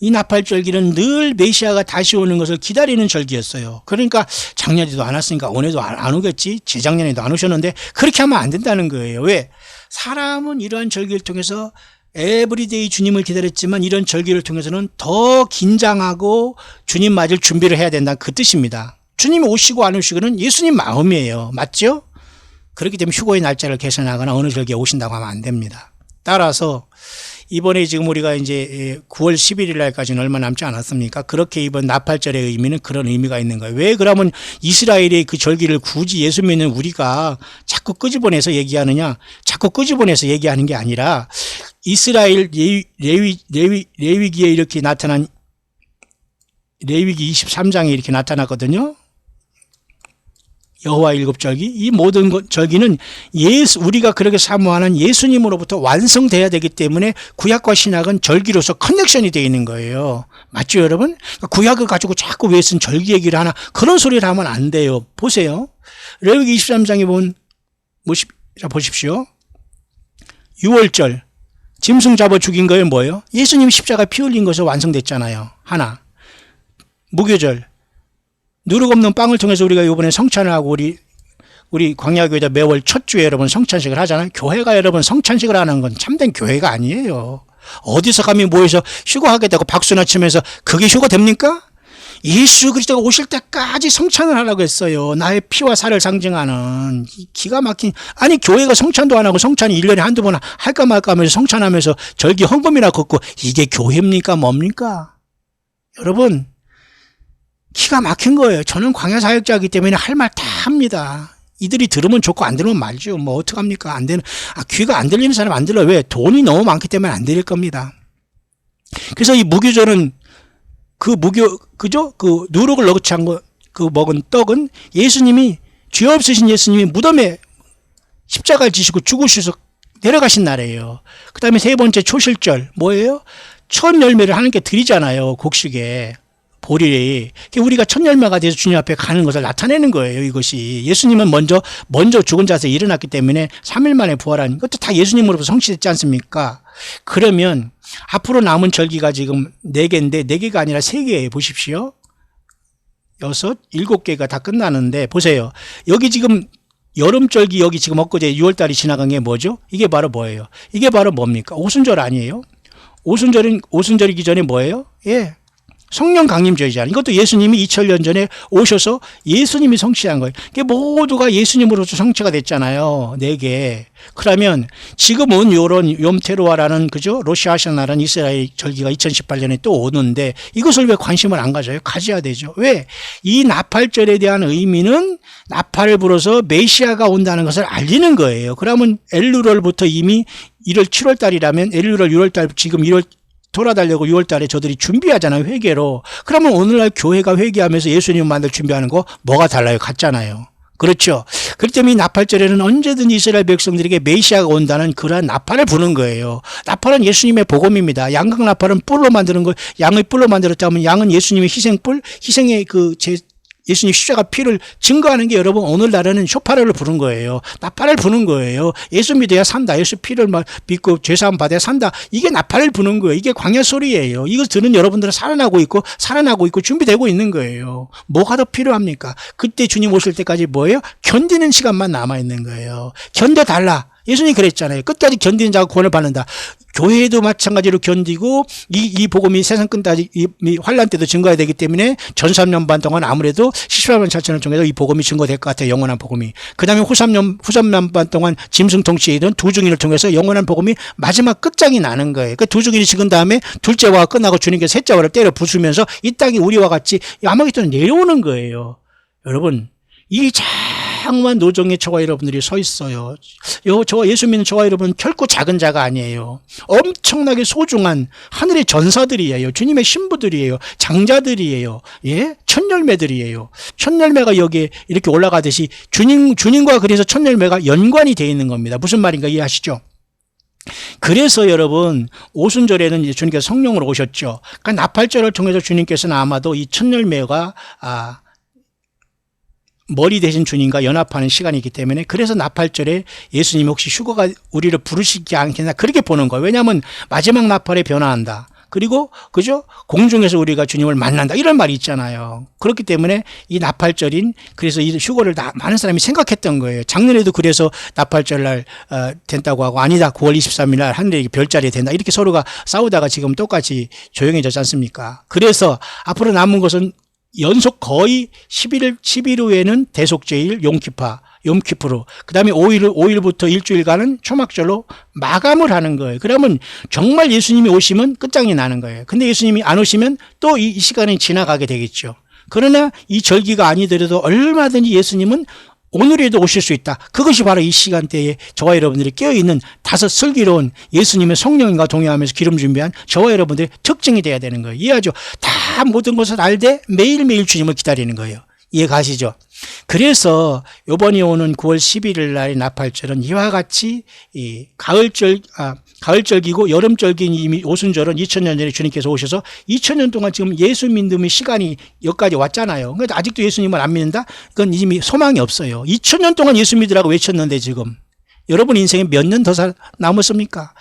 이 나팔절기는 늘 메시아가 다시 오는 것을 기다리는 절기였어요. 그러니까 작년에도 안 왔으니까 올해도 안 오겠지. 재작년에도 안 오셨는데 그렇게 하면 안 된다는 거예요. 왜? 사람은 이러한 절기를 통해서 에브리데이 주님을 기다렸지만 이런 절기를 통해서는 더 긴장하고 주님 맞을 준비를 해야 된다는 그 뜻입니다. 주님이 오시고 안 오시고는 예수님 마음이에요. 맞죠? 그렇기 때문에 휴거의 날짜를 개선하거나 어느 절기에 오신다고 하면 안 됩니다. 따라서 이번에 지금 우리가 이제 9월 11일 날까지는 얼마 남지 않았습니까? 그렇게 이번 나팔절의 의미는 그런 의미가 있는 거예요. 왜 그러면 이스라엘의 그 절기를 굳이 예수 믿는 우리가 자꾸 끄집어내서 얘기하느냐? 자꾸 끄집어내서 얘기하는 게 아니라 이스라엘 레위기에 이렇게 나타난 레위기 23장에 이렇게 나타났거든요. 여호와 일곱절기, 이 모든 절기는 우리가 그렇게 사모하는 예수님으로부터 완성돼야 되기 때문에 구약과 신약은 절기로서 커넥션이 되어 있는 거예요. 맞죠, 여러분? 구약을 가지고 자꾸 왜 쓴 절기 얘기를 하나, 그런 소리를 하면 안 돼요. 보세요. 레위기 23장에 보십시오. 6월절, 짐승 잡아 죽인 거예요, 뭐예요? 예수님이 십자가 피 흘린 것이 완성됐잖아요. 하나. 무교절, 누룩 없는 빵을 통해서 우리가 이번에 성찬을 하고 우리 광야교회다 매월 첫 주에 여러분 성찬식을 하잖아요. 교회가 여러분 성찬식을 하는 건 참된 교회가 아니에요. 어디서 감히 모여서 휴거하겠다고 박수나 치면서 그게 휴거 됩니까? 예수 그리스도가 오실 때까지 성찬을 하라고 했어요. 나의 피와 살을 상징하는 기가 막힌, 아니 교회가 성찬도 안 하고 성찬이 1년에 한두 번 할까 말까 하면서 성찬하면서 절기 헌금이나 걷고 이게 교회입니까 뭡니까? 여러분 기가 막힌 거예요. 저는 광야 사역자이기 때문에 할 말 다 합니다. 이들이 들으면 좋고 안 들으면 말죠. 뭐 어떡합니까? 안 되는, 귀가 안 들리는 사람 안 들어요. 왜? 돈이 너무 많기 때문에 안 들릴 겁니다. 그래서 이 무교절은 그죠? 그 누룩을 넣지 않고 먹은 떡은 예수님이, 죄 없으신 예수님이 무덤에 십자가를 지시고 죽으셔서 내려가신 날이에요. 그 다음에 세 번째 초실절, 뭐예요? 첫 열매를 하나님께 드리잖아요. 곡식에. 보리에 우리가 첫 열매가 돼서 주님 앞에 가는 것을 나타내는 거예요. 이것이 예수님은 먼저 죽은 자에서 일어났기 때문에 3일 만에 부활한 것도 다 예수님으로부터 성취됐지 않습니까? 그러면 앞으로 남은 절기가 지금 4개인데 4개가 아니라 3개예요. 보십시오. 6, 7개가 다 끝나는데 보세요. 여기 지금 여름절기, 여기 지금 엊그제 6월달이 지나간 게 뭐죠? 이게 바로 뭐예요? 이게 바로 뭡니까? 오순절 아니에요? 오순절이기 전에 뭐예요? 예. 성령 강림절이잖아요. 이것도 예수님이 2000년 전에 오셔서 예수님이 성취한 거예요. 이게 모두가 예수님으로서 성취가 됐잖아요. 4개. 그러면 지금은 요런 욤테루아라는 그죠? 로시아샤나라는 이스라엘 절기가 2018년에 또 오는데 이것을 왜 관심을 안 가져요? 가져야 되죠. 왜? 이 나팔절에 대한 의미는 나팔을 불어서 메시아가 온다는 것을 알리는 거예요. 그러면 엘루럴부터 이미 7월 달이라면 엘루럴 6월 달, 지금 1월 돌아달라고 6월 달에 저들이 준비하잖아요. 회개로. 그러면 오늘날 교회가 회개하면서 예수님 만들 준비하는 거 뭐가 달라요? 같잖아요. 그렇죠. 그렇기 때문에 이 나팔절에는 언제든 이스라엘 백성들에게 메시아가 온다는 그러한 나팔을 부는 거예요. 나팔은 예수님의 복음입니다. 양각 나팔은 뿔로 만드는 거, 양의 뿔로 만들었다면 양은 예수님의 희생뿔, 희생의 예수님 십자가 피를 증거하는 게 여러분 오늘날에는 쇼파레를 부른 거예요. 나팔을 부는 거예요. 예수 믿어야 산다. 예수 피를 믿고 죄사함 받아야 산다. 이게 나팔을 부는 거예요. 이게 광야 소리예요. 이걸 들은 여러분들은 살아나고 있고 준비되고 있는 거예요. 뭐가 더 필요합니까? 그때 주님 오실 때까지 뭐예요? 견디는 시간만 남아있는 거예요. 견뎌달라. 예수님이 그랬잖아요. 끝까지 견디는 자가 구원을 받는다. 교회도 마찬가지로 견디고 이 복음이 세상 끝까지 이 환란 때도 증거해야 되기 때문에 전 3년 반 동안 아무래도 14년 차천을 통해서 이 복음이 증거될 것 같아요. 영원한 복음이. 그 다음에 후 3년 반 동안 짐승 통치이던 두 증인을 통해서 영원한 복음이 마지막 끝장이 나는 거예요. 그 두 증인이 죽은 다음에 둘째 화가 끝나고 주님께서 셋째 화를 때려 부수면서 이 땅이 우리와 같이 아마겟돈에 내려오는 거예요. 여러분, 이 장엄한 노정의 저와 여러분들이 서 있어요. 저와 예수 믿는 저와 여러분은 결코 작은 자가 아니에요. 엄청나게 소중한 하늘의 전사들이에요. 주님의 신부들이에요. 장자들이에요. 예? 첫 열매들이에요. 첫 열매가 여기에 이렇게 올라가듯이 주님과 그래서 첫 열매가 연관이 되어 있는 겁니다. 무슨 말인가 이해하시죠? 그래서 여러분 오순절에는 이제 주님께서 성령으로 오셨죠. 그러니까 나팔절을 통해서 주님께서는 아마도 이 첫 열매가 머리 대신 주님과 연합하는 시간이기 때문에 그래서 나팔절에 예수님이 혹시 휴거가 우리를 부르시지 않겠나 그렇게 보는 거예요. 왜냐하면 마지막 나팔에 변화한다. 그리고 그죠? 공중에서 우리가 주님을 만난다. 이런 말이 있잖아요. 그렇기 때문에 이 나팔절인 그래서 이 휴거를 많은 사람이 생각했던 거예요. 작년에도 그래서 나팔절날 된다고 하고 아니다. 9월 23일 날 하늘에 별자리 된다. 이렇게 서로가 싸우다가 지금 똑같이 조용해졌지 않습니까? 그래서 앞으로 남은 것은 연속 거의 11일 후에는 대속제일 욤키프로 그 다음에 5일부터 일주일간은 초막절로 마감을 하는 거예요. 그러면 정말 예수님이 오시면 끝장이 나는 거예요. 근데 예수님이 안 오시면 또 이 시간이 지나가게 되겠죠. 그러나 이 절기가 아니더라도 얼마든지 예수님은 오늘에도 오실 수 있다. 그것이 바로 이 시간대에 저와 여러분들이 깨어있는 다섯 슬기로운 예수님의 성령과 동행하면서 기름 준비한 저와 여러분들의 특징이 돼야 되는 거예요. 이해하죠? 다 모든 것을 알되 매일매일 주님을 기다리는 거예요. 이해 가시죠? 그래서 이번에 오는 9월 11일 날의 나팔절은 이와 같이 이 가을절기고 여름절기인 이미 오순절은 2000년 전에 주님께서 오셔서 2000년 동안 지금 예수 믿음의 시간이 여기까지 왔잖아요. 그런데 아직도 예수님을 안 믿는다? 그건 이미 소망이 없어요. 2000년 동안 예수 믿으라고 외쳤는데 지금 여러분 인생에 몇 년 더 남았습니까?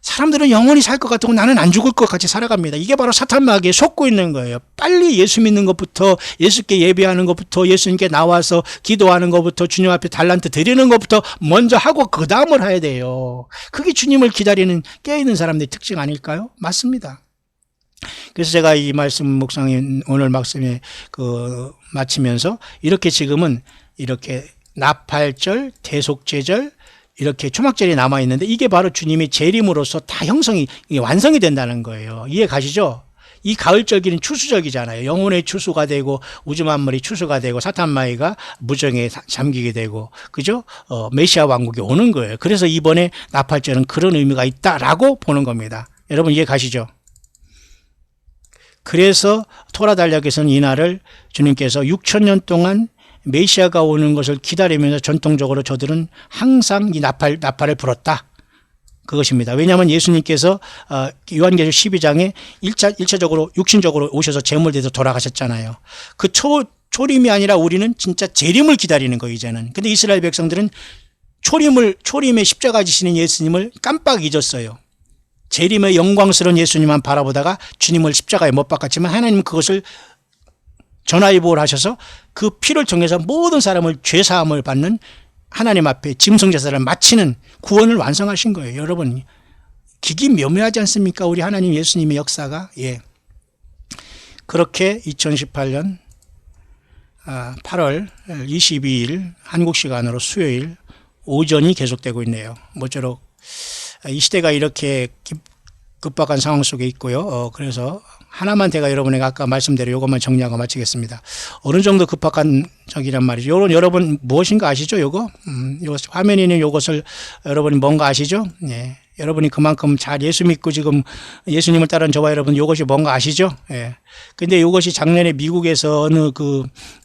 사람들은 영원히 살 것 같고 나는 안 죽을 것 같이 살아갑니다. 이게 바로 사탄 마귀에 속고 있는 거예요. 빨리 예수 믿는 것부터 예수께 예배하는 것부터 예수님께 나와서 기도하는 것부터 주님 앞에 달란트 드리는 것부터 먼저 하고 그 다음을 해야 돼요. 그게 주님을 기다리는 깨어있는 사람들의 특징 아닐까요? 맞습니다. 그래서 제가 이 말씀 묵상인 오늘 말씀에 마치면서 이렇게 지금은 이렇게 나팔절, 대속제절 이렇게 초막절이 남아있는데 이게 바로 주님의 재림으로서 다 형성이 완성이 된다는 거예요. 이해 가시죠? 이 가을절기는 추수절기잖아요. 영혼의 추수가 되고 우주 만물이 추수가 되고 사탄 마귀가 무정에 잠기게 되고 그죠? 메시아 왕국이 오는 거예요. 그래서 이번에 나팔절은 그런 의미가 있다라고 보는 겁니다. 여러분 이해 가시죠? 그래서 토라 달력에서는 이날을 주님께서 6000년 동안 메시아가 오는 것을 기다리면서 전통적으로 저들은 항상 이 나팔을 불었다. 그것입니다. 왜냐하면 예수님께서 요한계시록 12장에 1차적으로 육신적으로 오셔서 제물대에서 돌아가셨잖아요. 그 초림이 아니라 우리는 진짜 재림을 기다리는 거예요, 이제는. 근데 이스라엘 백성들은 초림의 십자가 지시는 예수님을 깜빡 잊었어요. 재림의 영광스러운 예수님만 바라보다가 주님을 십자가에 못 박았지만 하나님은 그것을 전화위복을 하셔서 그 피를 통해서 모든 사람을 죄사함을 받는 하나님 앞에 짐승제사를 마치는 구원을 완성하신 거예요. 여러분 기기묘묘하지 않습니까? 우리 하나님 예수님의 역사가. 예. 그렇게 2018년 8월 22일 한국 시간으로 수요일 오전이 계속되고 있네요. 모쪼록 이 시대가 이렇게 급박한 상황 속에 있고요. 그래서 하나만 제가 여러분에게 아까 말씀대로 이것만 정리하고 마치겠습니다. 어느 정도 급박한 적이란 말이죠. 여러분 무엇인가 아시죠? 요거 화면에 있는 요것을 여러분이 뭔가 아시죠? 예. 여러분이 그만큼 잘 예수 믿고 지금 예수님을 따르는 저와 여러분 요것이 뭔가 아시죠? 예. 근데 요것이 작년에 미국에서 어느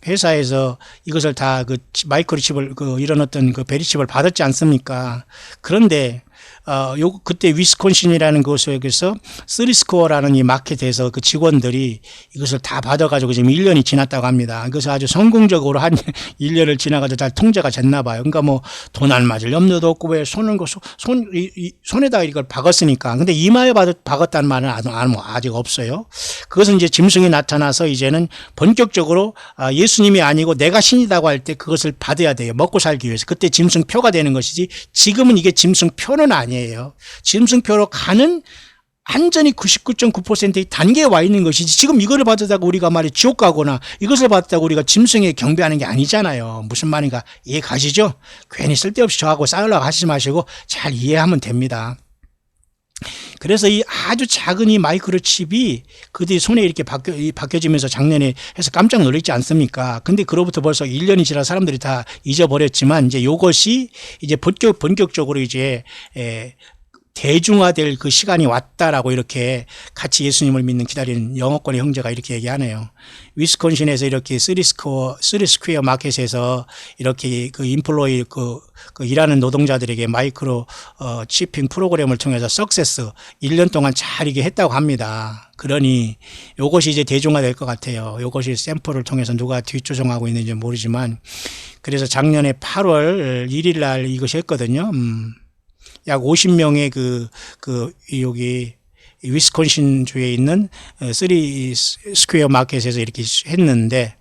회사에서 이것을 다 마이크로칩을 이런 어떤 베리칩을 받았지 않습니까? 그런데 그때 위스콘신이라는 곳에서 3스코어라는 이 마켓에서 그 직원들이 이것을 다 받아가지고 지금 1년이 지났다고 합니다. 그래서 아주 성공적으로 한 1년을 지나가지고 잘 통제가 됐나 봐요. 그러니까 뭐 돈 안 맞을 염려도 없고 왜 손에다 이걸 박았으니까. 근데 이마에 박았다는 말은 아직 없어요. 그것은 이제 짐승이 나타나서 이제는 본격적으로 예수님이 아니고 내가 신이라고 할 때 그것을 받아야 돼요. 먹고 살기 위해서. 그때 짐승표가 되는 것이지 지금은 이게 짐승표는 아니에요. 짐승표로 가는 완전히 99.9%의 단계에 와 있는 것이지 지금 이거를 받았다고 우리가 말이 지옥 가거나 이것을 받았다고 우리가 짐승에 경배하는 게 아니잖아요. 무슨 말인가 이해 가시죠? 괜히 쓸데없이 저하고 싸우려고 하시지 마시고 잘 이해하면 됩니다. 그래서 이 아주 작은 이 마이크로칩이 그들이 손에 이렇게 바뀌어지면서 작년에 해서 깜짝 놀랐지 않습니까? 근데 그로부터 벌써 1년이 지나 사람들이 다 잊어버렸지만 이제 요것이 이제 본격적으로 이제 대중화될 그 시간이 왔다라고 이렇게 같이 예수님을 믿는 기다리는 영어권의 형제가 이렇게 얘기하네요. 위스콘신에서 이렇게 3스퀘어 마켓에서 이렇게 그 인플로이 그 일하는 노동자들에게 마이크로 치핑 프로그램을 통해서 석세스 1년 동안 잘 이게 했다고 합니다. 그러니 요것이 이제 대중화될 것 같아요. 요것이 샘플을 통해서 누가 뒷조정하고 있는지 모르지만 그래서 작년에 8월 1일 날 이것이 했거든요. 약 50명의 여기 위스콘신 주에 있는 3스퀘어 마켓에서 이렇게 했는데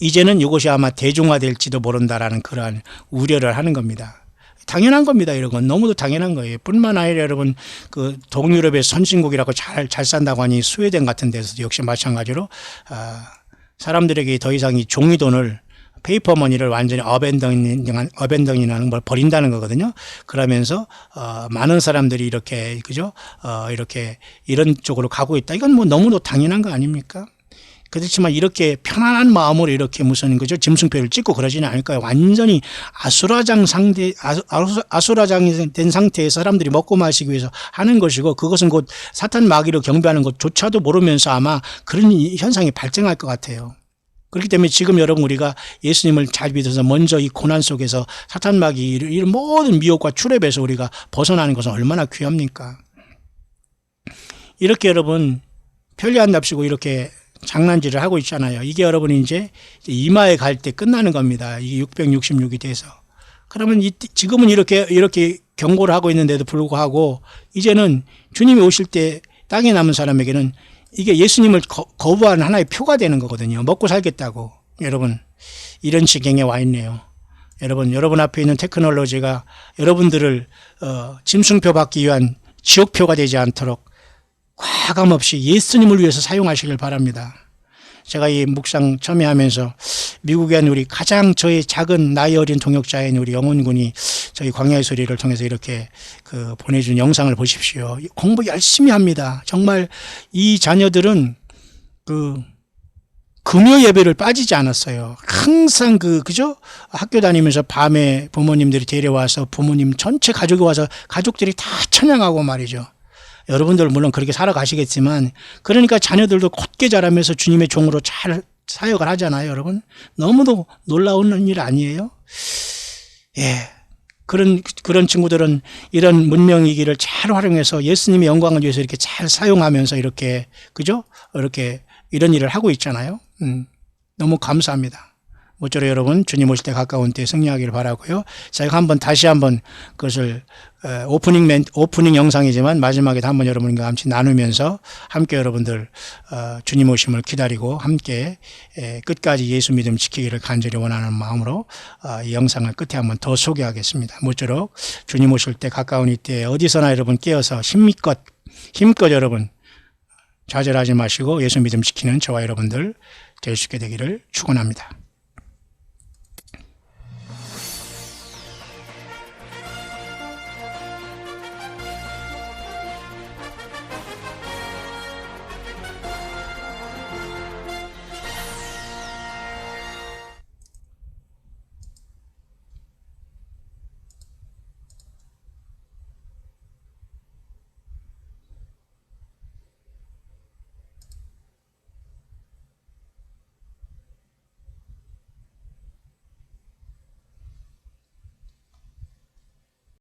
이제는 이것이 아마 대중화될지도 모른다라는 그러한 우려를 하는 겁니다. 당연한 겁니다. 이런 건 너무도 당연한 거예요. 뿐만 아니라 여러분 그 동유럽의 선진국이라고 잘 산다고 하니 스웨덴 같은 데서도 역시 마찬가지로 사람들에게 더 이상 이 종이돈을 페이퍼머니를 완전히 어벤더닝하는 걸 버린다는 거거든요. 그러면서 많은 사람들이 이렇게 그죠? 이렇게 이런 쪽으로 가고 있다. 이건 뭐 너무도 당연한 거 아닙니까? 그렇지만 이렇게 편안한 마음으로 이렇게 무슨 그죠? 짐승표를 찍고 그러지는 않을까요? 완전히 아수라장이 된 상태에서 사람들이 먹고 마시기 위해서 하는 것이고 그것은 곧 사탄 마귀로 경배하는 것조차도 모르면서 아마 그런 현상이 발생할 것 같아요. 그렇기 때문에 지금 여러분 우리가 예수님을 잘 믿어서 먼저 이 고난 속에서 사탄 마귀 이런 모든 미혹과 트랩에서 우리가 벗어나는 것은 얼마나 귀합니까? 이렇게 여러분 편리한답시고 이렇게 장난질을 하고 있잖아요. 이게 여러분이 이제 이마에 갈 때 끝나는 겁니다. 이게 666이 돼서. 그러면 지금은 이렇게 경고를 하고 있는데도 불구하고 이제는 주님이 오실 때 땅에 남은 사람에게는 이게 예수님을 거부하는 하나의 표가 되는 거거든요. 먹고 살겠다고. 여러분 이런 지경에 와 있네요. 여러분 앞에 있는 테크놀로지가 여러분들을 짐승표 받기 위한 지옥표가 되지 않도록 과감없이 예수님을 위해서 사용하시길 바랍니다. 제가 이 묵상 처음에 하면서 미국에 있는 우리 가장 저의 작은 나이 어린 동역자인 우리 영훈군이 저희 광야의 소리를 통해서 이렇게 보내준 영상을 보십시오. 공부 열심히 합니다. 정말 이 자녀들은 금요 예배를 빠지지 않았어요. 항상 그죠? 학교 다니면서 밤에 부모님들이 데려와서 부모님 전체 가족이 와서 가족들이 다 찬양하고 말이죠. 여러분들 물론 그렇게 살아가시겠지만 그러니까 자녀들도 곧게 자라면서 주님의 종으로 잘 사역을 하잖아요. 여러분 너무도 놀라운 일 아니에요? 예, 그런 친구들은 이런 문명위기를 잘 활용해서 예수님의 영광을 위해서 이렇게 잘 사용하면서 이렇게 그죠? 이렇게 이런 일을 하고 있잖아요. 너무 감사합니다. 모쪼록 여러분 주님 오실 때 가까운 때 승리하기를 바라고요. 제가 다시 한번 그것을 오프닝 영상이지만 마지막에도 한번 여러분과 같이 나누면서 함께 여러분들 주님 오심을 기다리고 함께 끝까지 예수 믿음 지키기를 간절히 원하는 마음으로 이 영상을 끝에 한번 더 소개하겠습니다. 모쪼록 주님 오실 때 가까운 이때 어디서나 여러분 깨어서 힘껏 여러분 좌절하지 마시고 예수 믿음 지키는 저와 여러분들 될 수 있게 되기를 축원합니다.